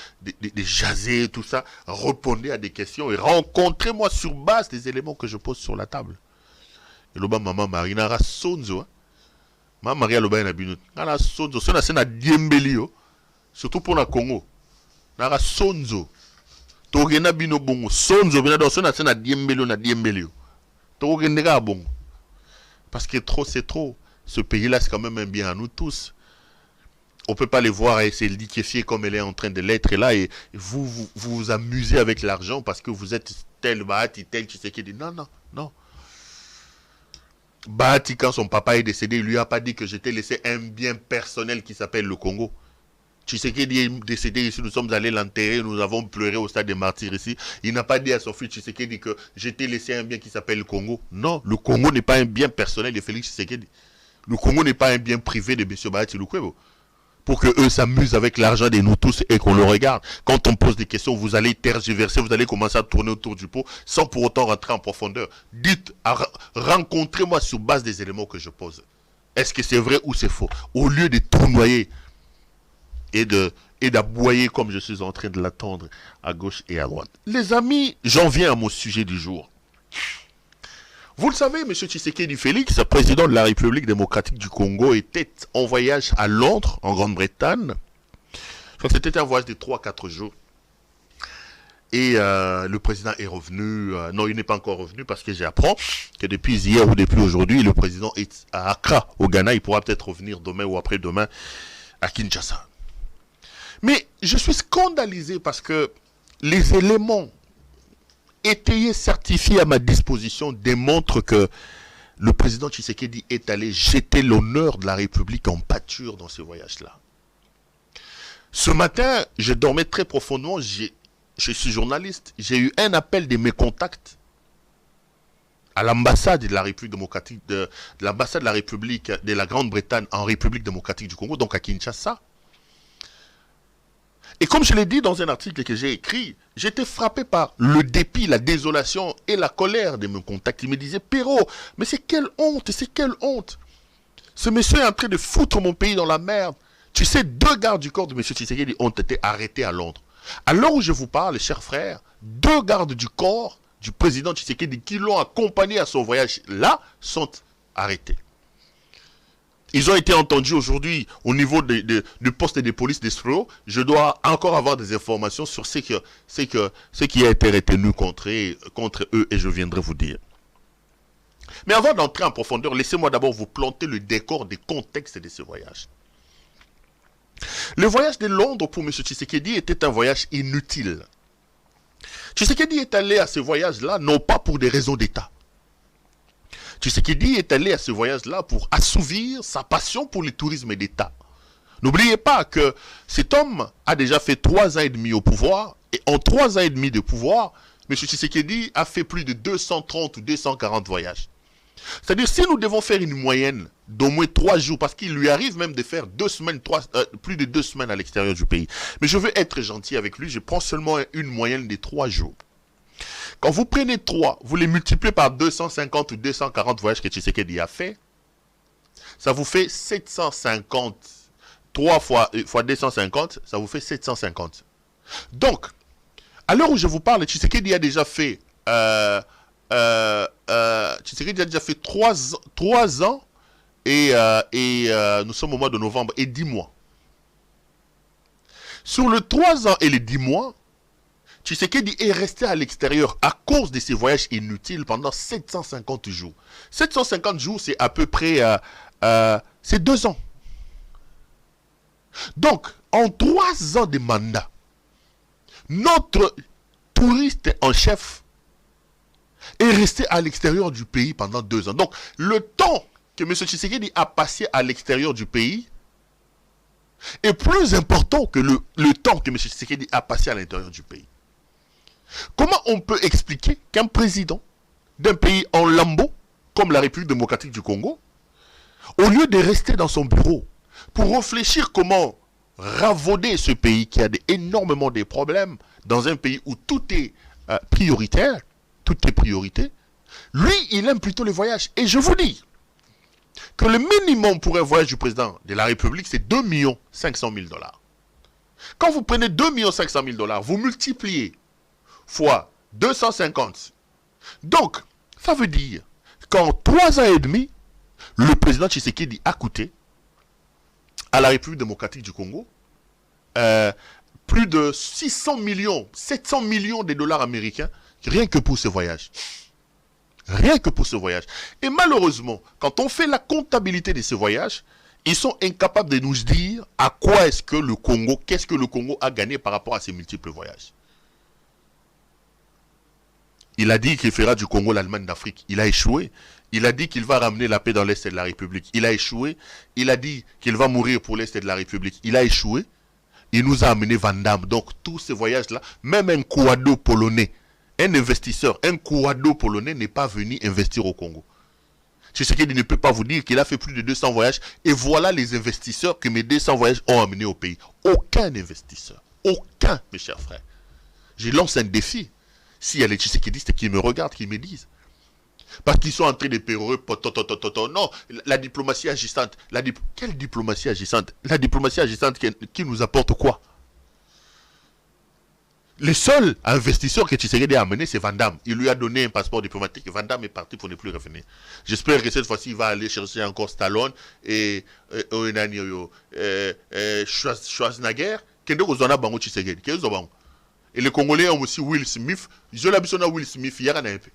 jaser, tout ça. Répondez à des questions et rencontrez-moi sur base des éléments que je pose sur la table. Et loba maman Marie nara sonzo. Maman Marie loba na bino. Nara sonzo. Sona sena diembelio. Surtout pour la Congo. Nara sonzo. Togena bino bongo. Sonzo bina do sona sena diembelio na diembelio. Togendera bongo. Parce que trop c'est trop. Ce pays-là c'est quand même un bien à nous tous. On ne peut pas les voir et se liquéfier comme elle est en train de l'être. Et là, et vous amusez avec l'argent parce que vous êtes tel Bahati, tel Tshisekedi. Non. Bahati, quand son papa est décédé, il lui a pas dit que j'étais laissé un bien personnel qui s'appelle le Congo. Tshisekedi est décédé ici, nous sommes allés l'enterrer, nous avons pleuré au stade des martyrs ici. Il n'a pas dit à son fils Tshisekedi que j'étais laissé un bien qui s'appelle le Congo. Non, le Congo n'est pas un bien personnel de Félix Tshisekedi. Le Congo n'est pas un bien privé de M. Bahati Lukwebo. Pour que eux s'amusent avec l'argent de nous tous et qu'on le regarde. Quand on pose des questions, vous allez tergiverser, vous allez commencer à tourner autour du pot sans pour autant rentrer en profondeur. Dites, rencontrez-moi sur base des éléments que je pose. Est-ce que c'est vrai ou c'est faux? Au lieu de tournoyer et d'aboyer comme je suis en train de l'attendre à gauche et à droite. Les amis, j'en viens à mon sujet du jour. Vous le savez, M. Tshisekedi Félix, président de la République démocratique du Congo, était en voyage à Londres, en Grande-Bretagne. C'était un voyage de 3-4 jours. Et le président est revenu. Non, il n'est pas encore revenu parce que j'apprends que depuis hier ou depuis aujourd'hui, le président est à Accra, au Ghana. Il pourra peut-être revenir demain ou après-demain à Kinshasa. Mais je suis scandalisé parce que les éléments étayé, certifié à ma disposition démontre que le président Tshisekedi est allé jeter l'honneur de la République en pâture dans ce voyage-là. Ce matin, je dormais très profondément, je suis journaliste, j'ai eu un appel de mes contacts à l'ambassade de la République démocratique, de l'ambassade de la République de la Grande-Bretagne en République démocratique du Congo, donc à Kinshasa. Et comme je l'ai dit dans un article que j'ai écrit, j'étais frappé par le dépit, la désolation et la colère de mes contacts. Ils me disaient, Perrault, mais c'est quelle honte, c'est quelle honte. Ce monsieur est en train de foutre mon pays dans la merde. Tu sais, 2 gardes du corps de M. Tshisekedi ont été arrêtés à Londres. À l'heure où je vous parle, chers frères, 2 gardes du corps du président Tshisekedi qui l'ont accompagné à son voyage là sont arrêtés. Ils ont été entendus aujourd'hui au niveau du poste de police d'Esfro. Je dois encore avoir des informations sur ce qui a été retenu contre eux et je viendrai vous dire. Mais avant d'entrer en profondeur, laissez-moi d'abord vous planter le décor des contextes de ce voyage. Le voyage de Londres pour M. Tshisekedi était un voyage inutile. Tshisekedi est allé à ce voyage-là non pas pour des raisons d'État. Tshisekedi est allé à ce voyage-là pour assouvir sa passion pour le tourisme d'État. N'oubliez pas que cet homme a déjà fait 3 ans et demi au pouvoir, et en 3 ans et demi de pouvoir, M. Tshisekedi a fait plus de 230 ou 240 voyages. C'est-à-dire, si nous devons faire une moyenne d'au moins 3 jours, parce qu'il lui arrive même de faire 2 semaines, plus de 2 semaines à l'extérieur du pays. Mais je veux être gentil avec lui, je prends seulement une moyenne de 3 jours. Quand vous prenez 3, vous les multipliez par 250 ou 240 voyages que Tshisekedi a fait, ça vous fait 750. 3 fois 250, ça vous fait 750. Donc, à l'heure où je vous parle, Tshisekedi a déjà fait... Tshisekedi a déjà fait 3 ans et nous sommes au mois de novembre et 10 mois. Sur les 3 ans et les 10 mois, Tshisekedi est resté à l'extérieur à cause de ses voyages inutiles pendant 750 jours. 750 jours, c'est à peu près c'est 2 ans. Donc, en 3 ans de mandat, notre touriste en chef est resté à l'extérieur du pays pendant 2 ans. Donc, le temps que M. Tshisekedi a passé à l'extérieur du pays est plus important que le temps que M. Tshisekedi a passé à l'intérieur du pays. Comment on peut expliquer qu'un président d'un pays en lambeaux, comme la République démocratique du Congo, au lieu de rester dans son bureau pour réfléchir comment ravauder ce pays qui a énormément de problèmes, dans un pays où tout est prioritaire, tout est priorité, lui, il aime plutôt les voyages. Et je vous dis que le minimum pour un voyage du président de la République, c'est 2 500 000 $. Quand vous prenez 2 500 000 $, vous multipliez fois 250. Donc, ça veut dire qu'en 3 ans et demi, le président Tshisekedi a coûté à la République démocratique du Congo plus de 700 millions de dollars américains, rien que pour ce voyage. Rien que pour ce voyage. Et malheureusement, quand on fait la comptabilité de ces voyages, ils sont incapables de nous dire à quoi est-ce que le Congo, qu'est-ce que le Congo a gagné par rapport à ces multiples voyages. Il a dit qu'il fera du Congo l'Allemagne d'Afrique. Il a échoué. Il a dit qu'il va ramener la paix dans l'Est de la République. Il a échoué. Il a dit qu'il va mourir pour l'Est de la République. Il a échoué. Il nous a amené Van Damme. Donc tous ces voyages-là, même un Kouado polonais, un investisseur, un Kouado polonais n'est pas venu investir au Congo. Tshisekedi ne peut pas vous dire qu'il a fait plus de 200 voyages. Et voilà les investisseurs que mes 200 voyages ont amenés au pays. Aucun investisseur. Aucun, mes chers frères. Je lance un défi. S'il y a les Tshisekidistes qui me regardent, qui me disent. Parce qu'ils sont en train de pérorer. Non, la diplomatie agissante. Quelle diplomatie agissante? La diplomatie agissante qui nous apporte quoi? Le seul investisseur que Tshisekedi a amené, c'est Van Damme. Il lui a donné un passeport diplomatique et Van Damme est parti pour ne plus revenir. J'espère que cette fois-ci, il va aller chercher encore Stallone et Schwarzenegger. Et les Congolais ont aussi Will Smith. Je l'ai besoin de Will Smith. Il y a un peu.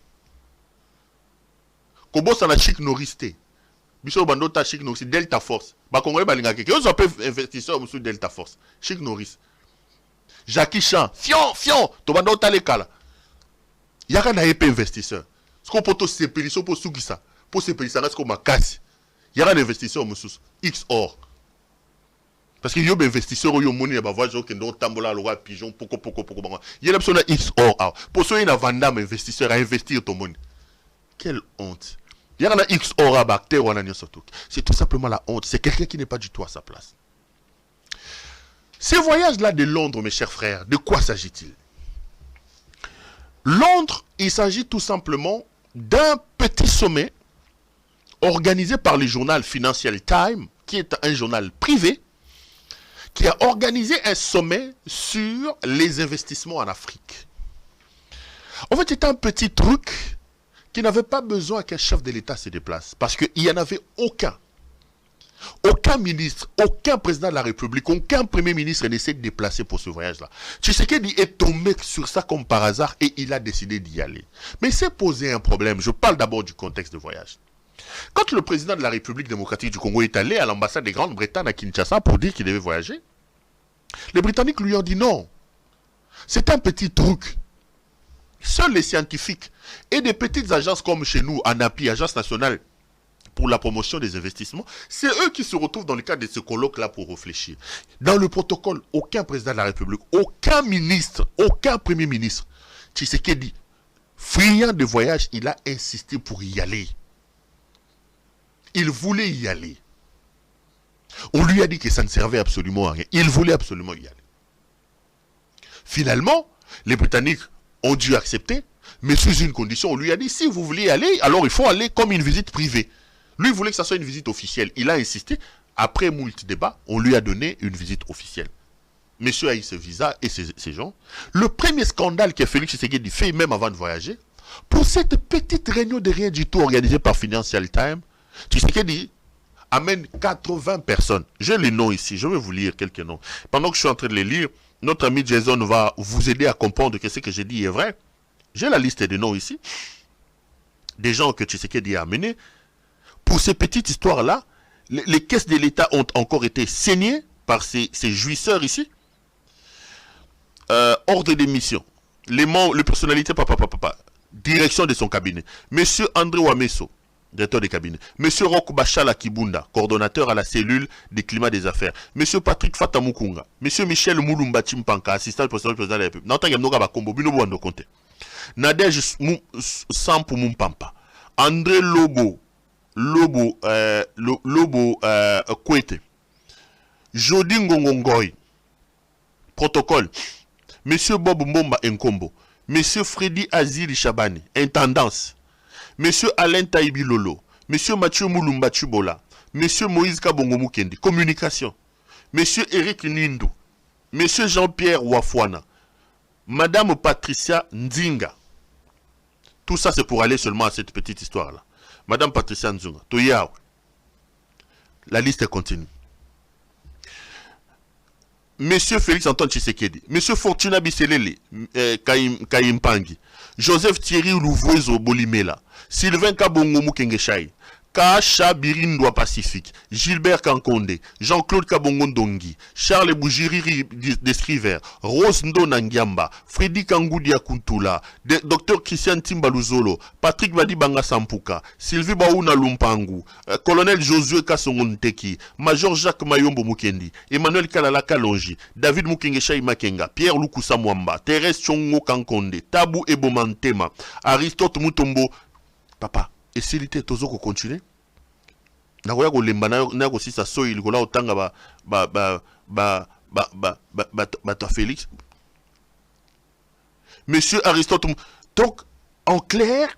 Kobo sana Chic Norris te. Biso bando ta Chic Norris Delta Force. Ba Congolais balinga keke. Ils ont peu investisseurs sur Delta Force. Chic Norris. Jackie Chan. Fion. To bando ta le kala. Il y a un peu investisseur. Ce qu'on peut se payer pour ceux qui ça. Pour se payer ça reste comme ma casse. Il y a un investisseur monsieur XOR. Parce qu'il y a des investisseurs qui ont monnaie, qui ont tambola, loi, pigeon, poco. Il y a des personnes X or. Pour ceux qui ont vendu un investisseur à investir ton monnaie. Quelle honte. Il y a un X or à bactère ou à c'est tout simplement la honte. C'est quelqu'un qui n'est pas du tout à sa place. Ces voyages-là de Londres, mes chers frères, de quoi s'agit-il? Londres, il s'agit tout simplement d'un petit sommet organisé par le journal Financial Times, qui est un journal privé, qui a organisé un sommet sur les investissements en Afrique. En fait, c'était un petit truc qui n'avait pas besoin qu'un chef de l'État se déplace. Parce qu'il n'y en avait aucun. Aucun ministre, aucun président de la République, aucun premier ministre ne s'est déplacé pour ce voyage-là. Tshisekedi est tombé sur ça comme par hasard et il a décidé d'y aller. Mais il s'est posé un problème. Je parle d'abord du contexte de voyage. Quand le président de la République démocratique du Congo est allé à l'ambassade de Grande-Bretagne à Kinshasa pour dire qu'il devait voyager, les Britanniques lui ont dit non. C'est un petit truc. Seuls les scientifiques et des petites agences comme chez nous, ANAPI, Agence nationale pour la promotion des investissements. C'est eux qui se retrouvent dans le cadre de ce colloque-là pour réfléchir. Dans le protocole, aucun président de la République, aucun ministre, aucun premier ministre, Tshisekedi, friand de voyage, il a insisté pour y aller. Il voulait y aller. On lui a dit que ça ne servait absolument à rien. Il voulait absolument y aller. Finalement, les Britanniques ont dû accepter, mais sous une condition. On lui a dit, si vous voulez y aller, alors il faut aller comme une visite privée. Lui voulait que ça soit une visite officielle. Il a insisté. Après moult débats, on lui a donné une visite officielle. Monsieur a eu ce visa et ces gens. Le premier scandale que Félix Tshisekedi fait, même avant de voyager, pour cette petite réunion de rien du tout organisée par Financial Times, Tshisekedi amène 80 personnes. J'ai les noms ici, je vais vous lire quelques noms. Pendant que je suis en train de les lire, notre ami Jason va vous aider à comprendre que ce que j'ai dit est vrai. J'ai la liste des noms ici. Des gens que Tshisekedi a amenés. Pour ces petites histoires-là, les caisses de l'État ont encore été saignées par ces jouisseurs ici. Ordre des missions. Les personnalités, direction de son cabinet. Monsieur André Wameso, directeur des cabinets. Monsieur Roku Bachala Kibunda, coordonnateur à la cellule des climats des affaires. Monsieur Patrick Fatamukunga. Monsieur Michel Moulumba Chimpanka, assistant président de la République. Nadège Sampu Mumpampa. André Lobo Kwete. Jody Ngongongoy. Protocole. Monsieur Bob Mbomba Nkombo. Monsieur Freddy Azili Chabani, intendance. Monsieur Alain Taïbi Lolo. Monsieur Mathieu Moulumba Chubola. Monsieur Moïse Kabongo Mukendi, communication. Monsieur Eric Nindou. Monsieur Jean-Pierre Wafouana. Madame Patricia Ndinga. Tout ça, c'est pour aller seulement à cette petite histoire-là. Madame Patricia Nzunga. Toyaou. La liste continue. Monsieur Félix Antoine Tshisekedi, Monsieur Fortuna Bisselele, Kaimpangi, Joseph Thierry Louvouezo Bolimela, Sylvain Kabongo Mukengeshai, Kacha Birindwa Pacifique, Gilbert Kankonde, Jean-Claude Kabongo Ndongi, Charles Bougiri Descriver, Rose Ndonangiamba, Freddy Kangoudia Kuntula, Dr Christian Timbaluzolo, Patrick Badibanga Sampuka, Sylvie Baouna Lumpangu, Colonel Josué Kasongonteki, Major Jacques Mayombo Mukendi, Emmanuel Kalala Kalonji, David Mukengeshai Makenga, Pierre Lukusa Mwamba, Thérèse Chongo Kankonde, Tabu Ebomantema, Aristote Mutombo. Papa, et s'il était toujours continuer, nakoya ko lemba na ko sisa so il kola otanga ba Félix. Monsieur Aristote. Donc en clair,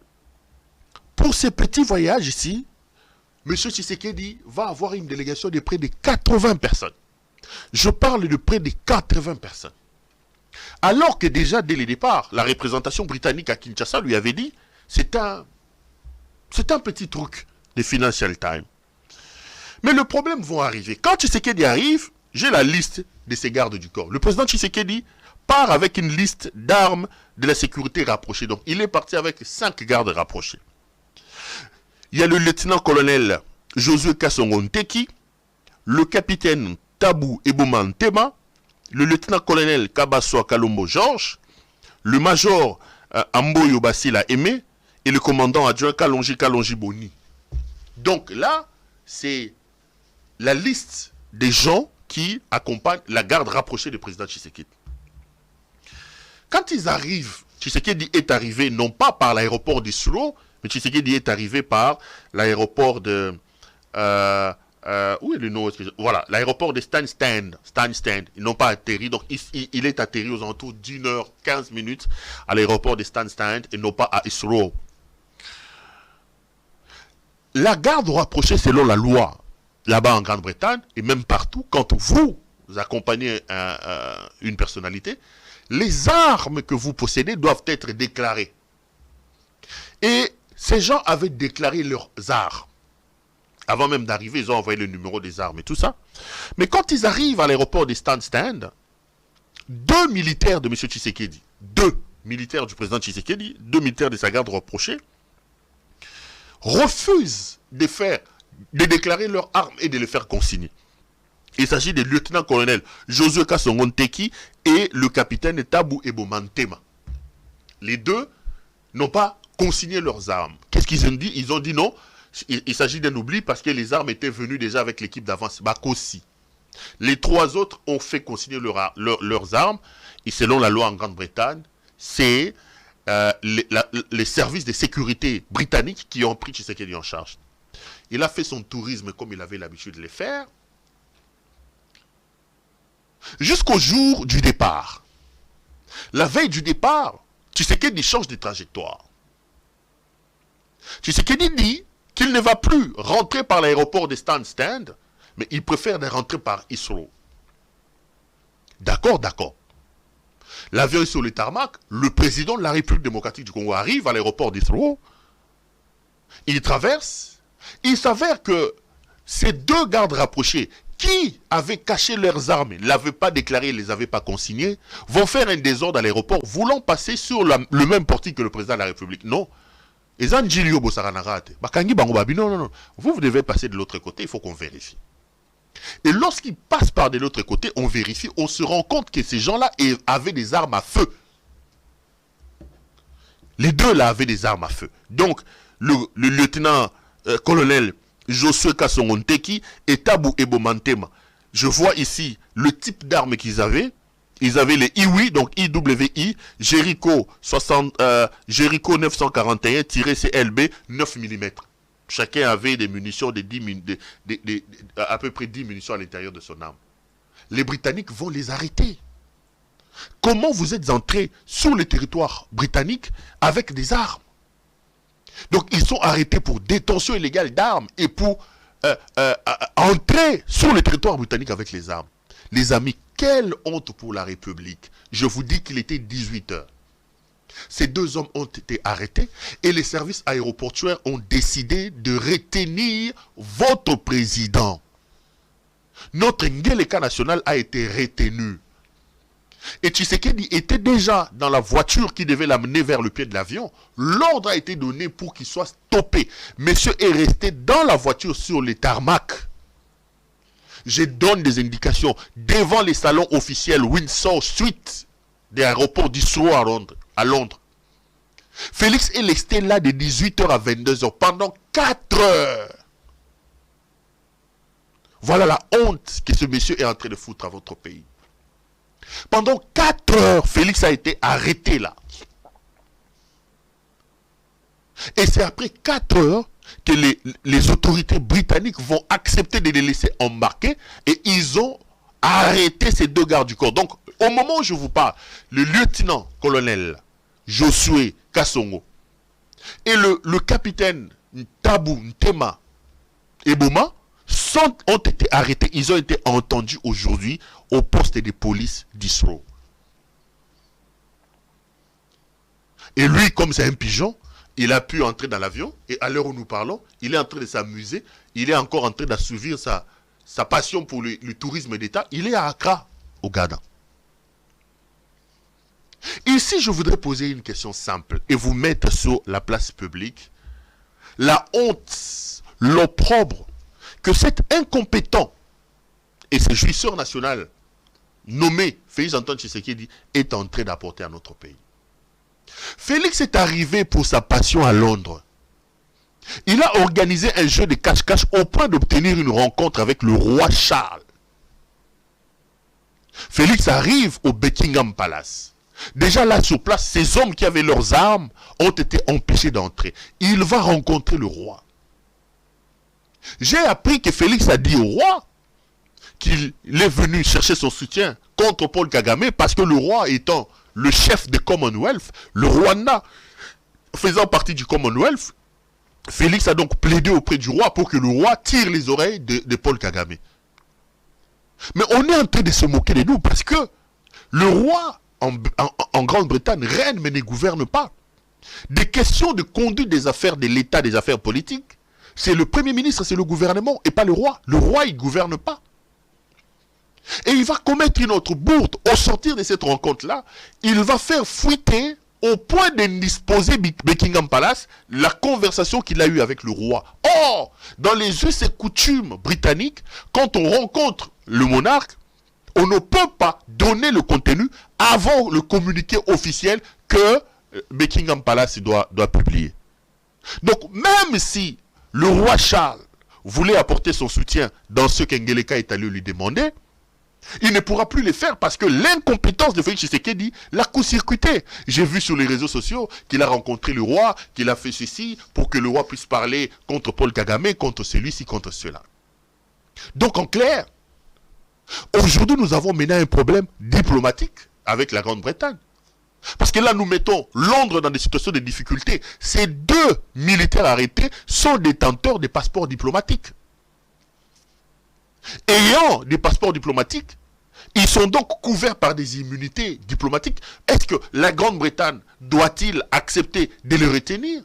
pour ces petits voyages ici, Monsieur Tshisekedi va avoir une délégation de près de 80 personnes. Je parle de près de 80 personnes. Alors que déjà dès le départ, la représentation britannique à Kinshasa lui avait dit, c'est un petit truc des Financial Times. Mais le problème va arriver. Quand Tshisekedi arrive, j'ai la liste de ses gardes du corps. Le président Tshisekedi part avec une liste d'armes de la sécurité rapprochée. Donc, il est parti avec 5 gardes rapprochés. Il y a le lieutenant-colonel Josué Kasongonteki, le capitaine Tabou Ebomantema, le lieutenant-colonel Kabaswa Kalombo Georges, le major Amboyo Basila Aimé, et le commandant adjoint Kalonji Boni. Donc là, c'est la liste des gens qui accompagnent la garde rapprochée du président Tshisekedi. Quand ils arrivent, Tshisekedi est arrivé non pas par l'aéroport d'Isro, mais Tshisekedi est arrivé par l'aéroport de... où est le nom? Voilà, l'aéroport de Stansted. Ils n'ont pas atterri, donc il est atterri aux alentours d'1h15 à l'aéroport de Stansted et non pas à Isro. La garde rapprochée selon la loi, là-bas en Grande-Bretagne, et même partout, quand vous accompagnez une personnalité, les armes que vous possédez doivent être déclarées. Et ces gens avaient déclaré leurs armes. Avant même d'arriver, ils ont envoyé le numéro des armes et tout ça. Mais quand ils arrivent à l'aéroport de Stansted, 2 militaires de M. Tshisekedi, 2 militaires du président Tshisekedi, 2 militaires de sa garde rapprochée, refusent de déclarer leurs armes et de les faire consigner. Il s'agit des lieutenants-colonels Josué Kasongonteki et le capitaine Tabou Ebomantema. Les deux n'ont pas consigné leurs armes. Qu'est-ce qu'ils ont dit? Ils ont dit non, Il s'agit d'un oubli parce que les armes étaient venues déjà avec l'équipe d'avance, Bakosi. Les 3 autres ont fait consigner leurs armes, et selon la loi en Grande-Bretagne, c'est les services de sécurité britanniques qui ont pris Tshisekedi en charge. Il a fait son tourisme comme il avait l'habitude de le faire, jusqu'au jour du départ. La veille du départ, Tshisekedi change de trajectoire. Tshisekedi dit qu'il ne va plus rentrer par l'aéroport de Stansted, mais il préfère rentrer par Heathrow. D'accord, d'accord. L'avion est sur le tarmac, le président de la République démocratique du Congo arrive à l'aéroport d'Heathrow, il traverse, il s'avère que ces 2 gardes rapprochés qui avaient caché leurs armes, ne l'avaient pas déclaré, ne les avaient pas consignés, vont faire un désordre à l'aéroport, voulant passer sur le même portique que le président de la République. Non. Non, non. Vous devez passer de l'autre côté, il faut qu'on vérifie. Et lorsqu'ils passent par de l'autre côté, on vérifie, on se rend compte que ces gens-là avaient des armes à feu. Les 2 là avaient des armes à feu. Donc, le lieutenant-colonel Josué Kasongonteki et Tabu Ebomantema. Je vois ici le type d'armes qu'ils avaient. Ils avaient les IWI, donc IWI, Jericho 941-CLB 9 mm. Chacun avait des munitions de à peu près 10 munitions à l'intérieur de son arme. Les Britanniques vont les arrêter. Comment vous êtes entrés sur le territoire britannique avec des armes? Donc ils sont arrêtés pour détention illégale d'armes et pour entrer sur le territoire britannique avec les armes. Les amis, quelle honte pour la République. Je vous dis qu'il était 18 h. Ces 2 hommes ont été arrêtés et les services aéroportuaires ont décidé de retenir votre président. Notre Ngeleka national a été retenu. Et Tshisekedi était déjà dans la voiture qui devait l'amener vers le pied de l'avion. L'ordre a été donné pour qu'il soit stoppé. Monsieur est resté dans la voiture sur les tarmacs. Je donne des indications devant les salons officiels Windsor Street des aéroports d'Heathrow à Londres. Félix est resté là de 18 h à 22 h pendant 4 heures. Voilà la honte que ce monsieur est en train de foutre à votre pays. Pendant 4 heures, Félix a été arrêté là. Et c'est après 4 heures que les autorités britanniques vont accepter de les laisser embarquer et ils ont arrêté ces 2 gardes du corps. Donc, au moment où je vous parle, le lieutenant-colonel Josué Kasongo et le capitaine Tabu Ntema Eboma ont été arrêtés. Ils ont été entendus aujourd'hui au poste de police d'Heathrow. Et lui, comme c'est un pigeon, il a pu entrer dans l'avion et à l'heure où nous parlons, il est en train de s'amuser. Il est encore en train d'assouvir sa passion pour le tourisme d'État. Il est à Accra, au Ghana. Ici, je voudrais poser une question simple et vous mettre sur la place publique. La honte, l'opprobre que cet incompétent et ce jouisseur national nommé Félix Antoine Tshisekedi est en train d'apporter à notre pays. Félix est arrivé pour sa passion à Londres. Il a organisé un jeu de cache-cache au point d'obtenir une rencontre avec le roi Charles. Félix arrive au Buckingham Palace. Déjà là sur place, ces hommes qui avaient leurs armes ont été empêchés d'entrer. Il va rencontrer le roi. J'ai appris que Félix a dit au roi qu'il est venu chercher son soutien contre Paul Kagame parce que le roi étant le chef de Commonwealth, le Rwanda faisant partie du Commonwealth, Félix a donc plaidé auprès du roi pour que le roi tire les oreilles de Paul Kagame. Mais on est en train de se moquer de nous parce que le roi en Grande-Bretagne règne mais ne gouverne pas. Des questions de conduite des affaires de l'État, des affaires politiques, c'est le Premier ministre, c'est le gouvernement et pas le roi. Le roi, il ne gouverne pas. Et il va commettre une autre bourde. Au sortir de cette rencontre-là, il va faire fuiter au point d'indisposer Buckingham Palace la conversation qu'il a eue avec le roi. Or, dans les us et coutumes britanniques, quand on rencontre le monarque, on ne peut pas donner le contenu avant le communiqué officiel que Buckingham Palace doit publier. Donc, même si le roi Charles voulait apporter son soutien dans ce qu'Ngeleka est allé lui demander, il ne pourra plus le faire parce que l'incompétence de Félix Tshisekedi l'a court-circuité. J'ai vu sur les réseaux sociaux qu'il a rencontré le roi, qu'il a fait ceci pour que le roi puisse parler contre Paul Kagame, contre celui-ci, contre cela. Donc en clair, aujourd'hui nous avons maintenant un problème diplomatique avec la Grande-Bretagne. Parce que là nous mettons Londres dans des situations de difficulté. Ces deux militaires arrêtés sont détenteurs des passeports diplomatiques. Ayant des passeports diplomatiques, ils sont donc couverts par des immunités diplomatiques. Est-ce que la Grande-Bretagne doit-il accepter de le retenir?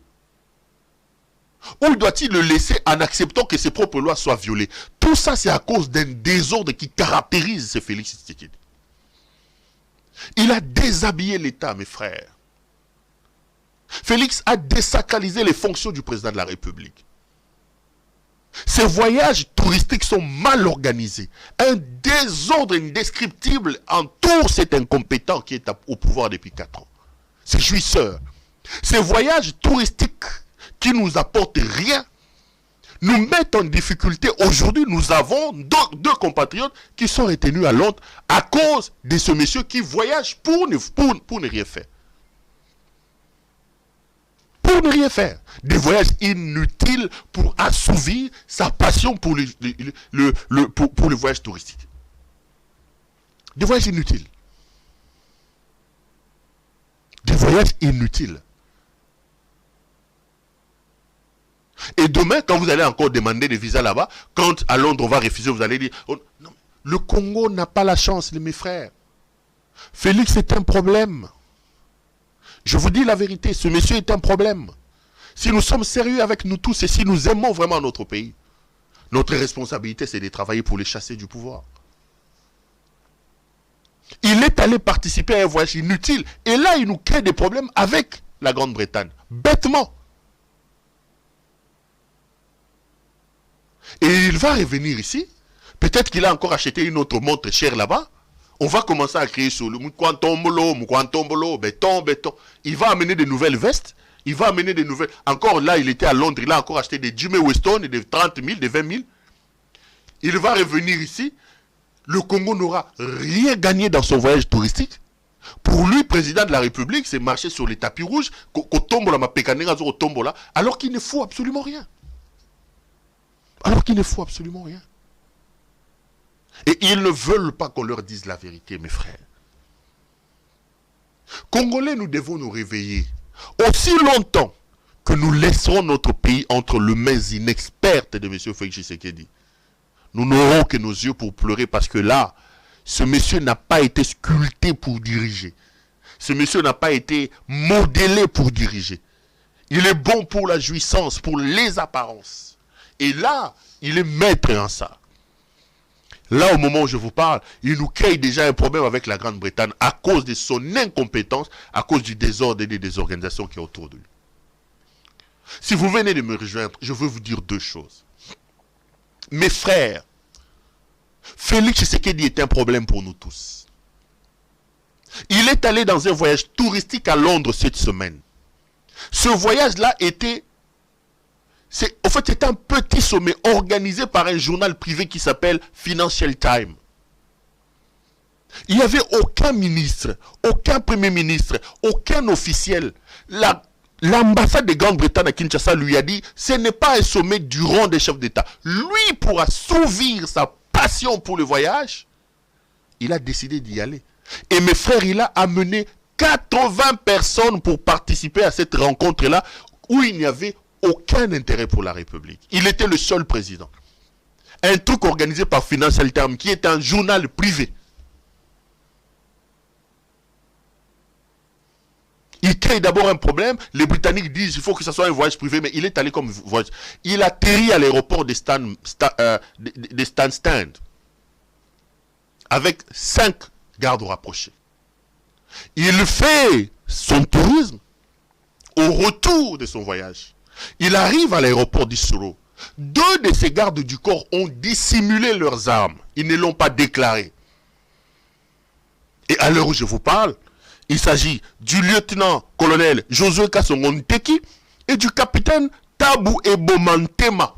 Ou doit-il le laisser en acceptant que ses propres lois soient violées? Tout ça, c'est à cause d'un désordre qui caractérise ce Félix Tshisekedi. Il a déshabillé l'État, mes frères. Félix a désacralisé les fonctions du président de la République. Ces voyages touristiques sont mal organisés. Un désordre indescriptible entoure cet incompétent qui est au pouvoir depuis 4 ans. Ces jouisseurs. Ces voyages touristiques qui nous apportent rien, nous mettent en difficulté. Aujourd'hui, nous avons deux compatriotes qui sont retenus à Londres à cause de ce monsieur qui voyage pour ne rien faire. Pour ne rien faire. Des voyages inutiles pour assouvir sa passion pour le voyage touristique. Des voyages inutiles. Des voyages inutiles. Et demain, quand vous allez encore demander des visas là-bas, quand à Londres on va refuser, vous allez dire, oh, non, le Congo n'a pas la chance, mes frères. Félix est un problème. Je vous dis la vérité, ce monsieur est un problème. Si nous sommes sérieux avec nous tous et si nous aimons vraiment notre pays, notre responsabilité c'est de travailler pour les chasser du pouvoir. Il est allé participer à un voyage inutile et là il nous crée des problèmes avec la Grande-Bretagne, bêtement. Et il va revenir ici, peut-être qu'il a encore acheté une autre montre chère là-bas. On va commencer à crier sur le Moukantombolo, béton. Il va amener de nouvelles vestes. Il va amener des nouvelles. Encore là, il était à Londres. Il a encore acheté des Jimmy Weston, de 30 000, de 20 000. Il va revenir ici. Le Congo n'aura rien gagné dans son voyage touristique. Pour lui, président de la République, c'est marcher sur les tapis rouges, alors qu'il ne faut absolument rien. Alors qu'il ne faut absolument rien. Et ils ne veulent pas qu'on leur dise la vérité, mes frères. Congolais, nous devons nous réveiller. Aussi longtemps que nous laisserons notre pays entre les mains inexpertes de M. Félix Tshisekedi, nous n'aurons que nos yeux pour pleurer parce que là, ce monsieur n'a pas été sculpté pour diriger. Ce monsieur n'a pas été modélé pour diriger. Il est bon pour la jouissance, pour les apparences. Et là, il est maître en ça. Là, au moment où je vous parle, il nous crée déjà un problème avec la Grande-Bretagne à cause de son incompétence, à cause du désordre et des désorganisations qui est autour de lui. Si vous venez de me rejoindre, je veux vous dire 2 choses. Mes frères, Félix Tshisekedi est un problème pour nous tous. Il est allé dans un voyage touristique à Londres cette semaine. Ce voyage-là était... En fait, c'est un petit sommet organisé par un journal privé qui s'appelle Financial Times. Il n'y avait aucun ministre, aucun premier ministre, aucun officiel. L'ambassade de Grande-Bretagne à Kinshasa lui a dit, ce n'est pas un sommet du rang des chefs d'État. Lui, pour assouvir sa passion pour le voyage, il a décidé d'y aller. Et mes frères, il a amené 80 personnes pour participer à cette rencontre-là, où il n'y avait aucun intérêt pour la République. Il était le seul président. Un truc organisé par Financial Times, qui est un journal privé. Il crée d'abord un problème. Les Britanniques disent qu'il faut que ce soit un voyage privé, mais il est allé comme voyage. Il atterrit à l'aéroport de Stansted avec 5 gardes rapprochés. Il fait son tourisme au retour de son voyage. Il arrive à l'aéroport d'Issoro. 2 de ces gardes du corps ont dissimulé leurs armes. Ils ne l'ont pas déclaré. Et à l'heure où je vous parle, il s'agit du lieutenant-colonel Josué Kassongo Nteki et du capitaine Tabu et Bomantema.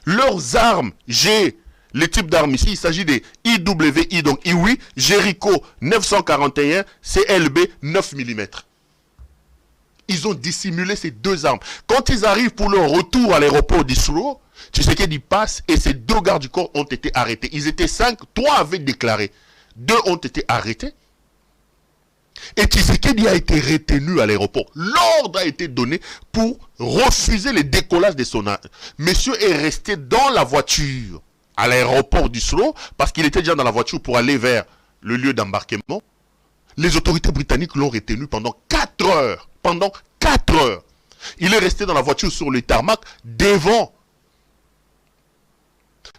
Leurs armes, j'ai les types d'armes ici, il s'agit des IWI, donc IWI, Jericho 941, CLB 9 mm. Ils ont dissimulé ces deux armes. Quand ils arrivent pour leur retour à l'aéroport d'Isro, Tshisekedi passe et ces deux gardes du corps ont été arrêtés. Ils étaient 5, 3 avaient déclaré. 2 ont été arrêtés. Et Tshisekedi a été retenu à l'aéroport. L'ordre a été donné pour refuser le décollage de son arme. Monsieur est resté dans la voiture à l'aéroport d'Isro parce qu'il était déjà dans la voiture pour aller vers le lieu d'embarquement. Les autorités britanniques l'ont retenu pendant 4 heures. Pendant 4 heures. Il est resté dans la voiture sur le tarmac devant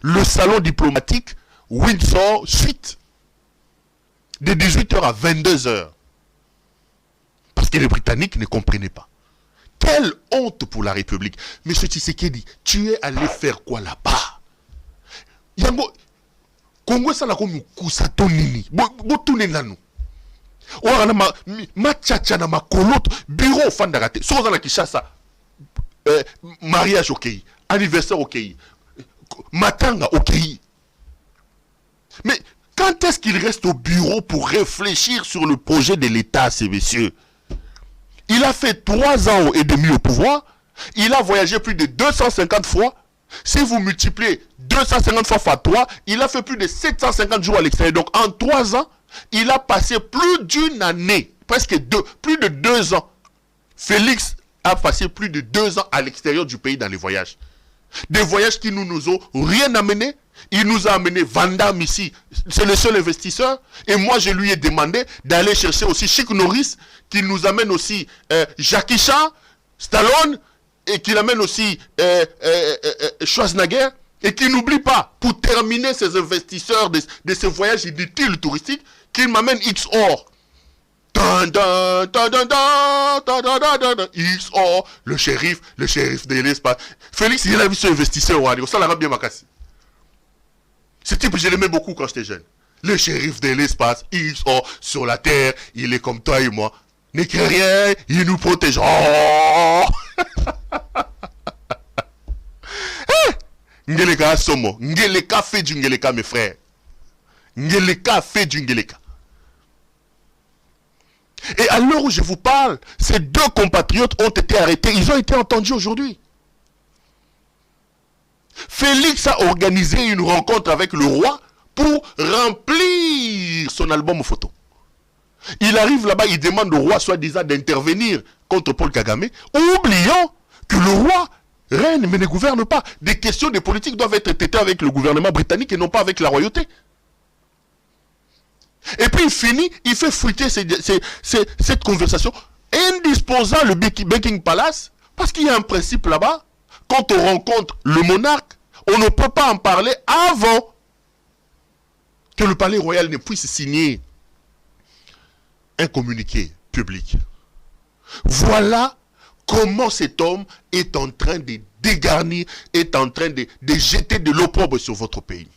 le salon diplomatique Windsor Suite de 18h à 22h. Parce que les Britanniques ne comprenaient pas. Quelle honte pour la République. Monsieur Tshisekedi, tu es allé faire quoi là-bas? Yango, Congo sala ko mukusa tonini. Botune nanu. Ouara ma tchatcha na ma kolote bureau fandarate. Soza na Kishasa. Mariage ok. Anniversaire ok. Matanga ok. Mais quand est-ce qu'il reste au bureau pour réfléchir sur le projet de l'État, ces messieurs? Il a fait 3 ans et demi au pouvoir. Il a voyagé plus de 250 fois. Si vous multipliez 250 fois par 3, il a fait plus de 750 jours à l'extérieur. Donc en 3 ans, il a passé plus d'une année, presque plus de 2 ans. Félix a passé plus de 2 ans à l'extérieur du pays dans les voyages. Des voyages qui nous ont rien amené. Il nous a amené Vandam ici. C'est le seul investisseur. Et moi, je lui ai demandé d'aller chercher aussi Chic Norris, qui nous amène aussi Jackie Chan, Stallone, et qui amène aussi Schwarzenegger. Et qui n'oublie pas, pour terminer ces investisseurs de ces voyages inutiles touristiques, qu'il m'amène XOR. XOR, le shérif de l'espace. Félix, il a vu ce investisseur, ça l'a bien macassé. Ce type, je l'aimais beaucoup quand j'étais jeune. Le shérif de l'espace, XOR, sur la terre, il est comme toi et moi. N'écris rien, il nous protège. Oh Ngeleka Somo, Ngeleka fait du Ngeleka, mes frères. Ngeleka fait du Ngeleka. Et à l'heure où je vous parle, ces 2 compatriotes ont été arrêtés. Ils ont été entendus aujourd'hui. Félix a organisé une rencontre avec le roi pour remplir son album photo. Il arrive là-bas, il demande au roi soi-disant d'intervenir contre Paul Kagame, oubliant que le roi règne mais ne gouverne pas. Des questions de politique doivent être traitées avec le gouvernement britannique et non pas avec la royauté. Et puis il finit, il fait fruiter cette conversation, indisposant le Buckingham Palace, parce qu'il y a un principe là-bas. Quand on rencontre le monarque, on ne peut pas en parler avant que le palais royal ne puisse signer un communiqué public. Voilà comment cet homme est en train de dégarnir, est en train de jeter de l'opprobre sur votre pays.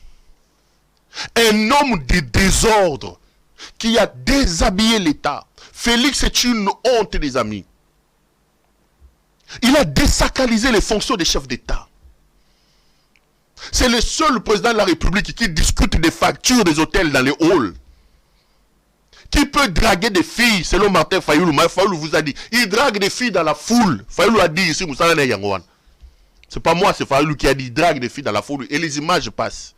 Un homme de désordre qui a déshabillé l'État. Félix est une honte, les amis. Il a désacralisé les fonctions des chefs d'État. C'est le seul président de la République qui discute des factures des hôtels dans les halls. Qui peut draguer des filles, selon Martin Fayoulou. Fayoulou vous a dit, il drague des filles dans la foule. Fayoulou a dit ici, c'est pas moi, c'est Fayoulou qui a dit, il drague des filles dans la foule. Et les images passent.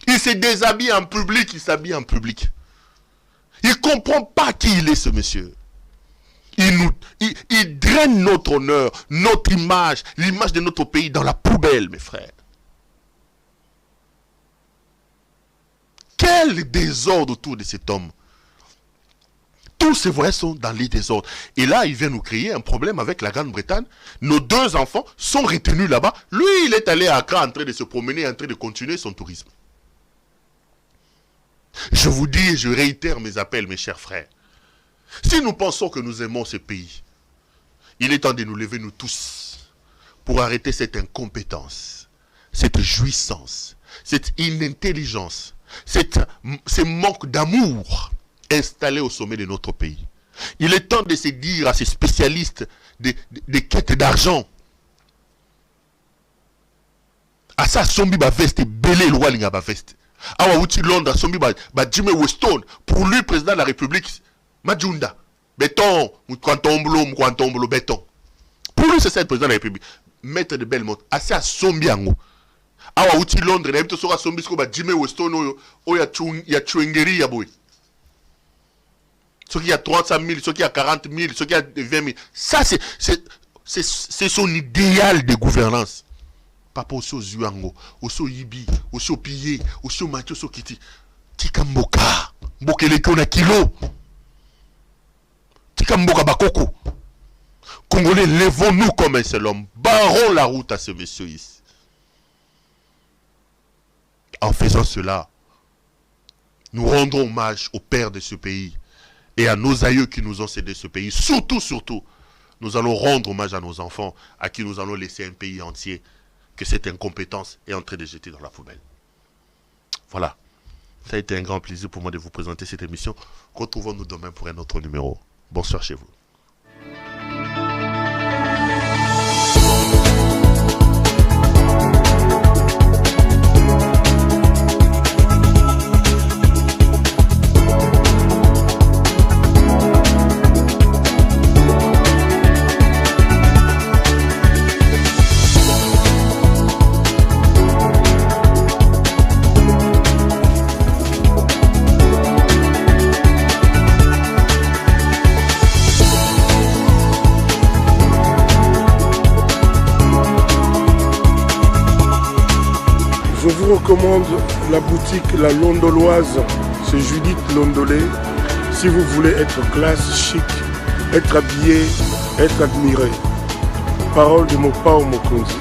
Il se déshabille en public, il s'habille en public. Il ne comprend pas qui il est, ce monsieur. Il draine notre honneur, notre image, l'image de notre pays dans la poubelle, mes frères. Quel désordre autour de cet homme. Tous ces voyages sont dans les désordres. Et là, il vient nous créer un problème avec la Grande-Bretagne. Nos 2 enfants sont retenus là-bas. Lui, il est allé à Accra en train de se promener, en train de continuer son tourisme. Je vous dis et je réitère mes appels, mes chers frères. Si nous pensons que nous aimons ce pays, il est temps de nous lever, nous tous, pour arrêter cette incompétence, cette jouissance, cette inintelligence, ce manque d'amour installé au sommet de notre pays. Il est temps de se dire à ces spécialistes des quêtes d'argent. À ça, Sombi va veste, belé le roi Linga va veste. Awa Outi Londres, Sombi va Jimmy Weston, pour lui, président de la République, Majunda, béton, Moukantombolo, béton. Pour lui, c'est ça le président de la République. Maître de Belmont, à ça, Sombi Ango. Awa Outi Londres, il y a un Sombi, Jimmy Weston, il y a Chouengeri, Yaboui. Ceux qui a 300 000, ceux qui a 40 000, ceux qui a 20 000. Ça, c'est son idéal de gouvernance. Papa aussi aux Zuango, aussi aux Yibi, aussi aux Pillé, aussi aux Mathieu, aussi aux Kiti. Tikamboka, Mbokele Kona Kilo. Tikamboka Bakoko. Congolais, levons-nous comme un seul homme. Barrons la route à ce monsieur ici. En faisant cela, nous rendons hommage au père de ce pays et à nos aïeux qui nous ont cédé ce pays. Surtout, nous allons rendre hommage à nos enfants, à qui nous allons laisser un pays entier que cette incompétence est en train de jeter dans la poubelle. Voilà. Ça a été un grand plaisir pour moi de vous présenter cette émission. Retrouvons-nous demain pour un autre numéro. Bonsoir chez vous. Je vous recommande la boutique La Londoloise, c'est Judith Londolé. Si vous voulez être classe, chic, être habillé, être admiré. Parole de Mopao Mokonzi.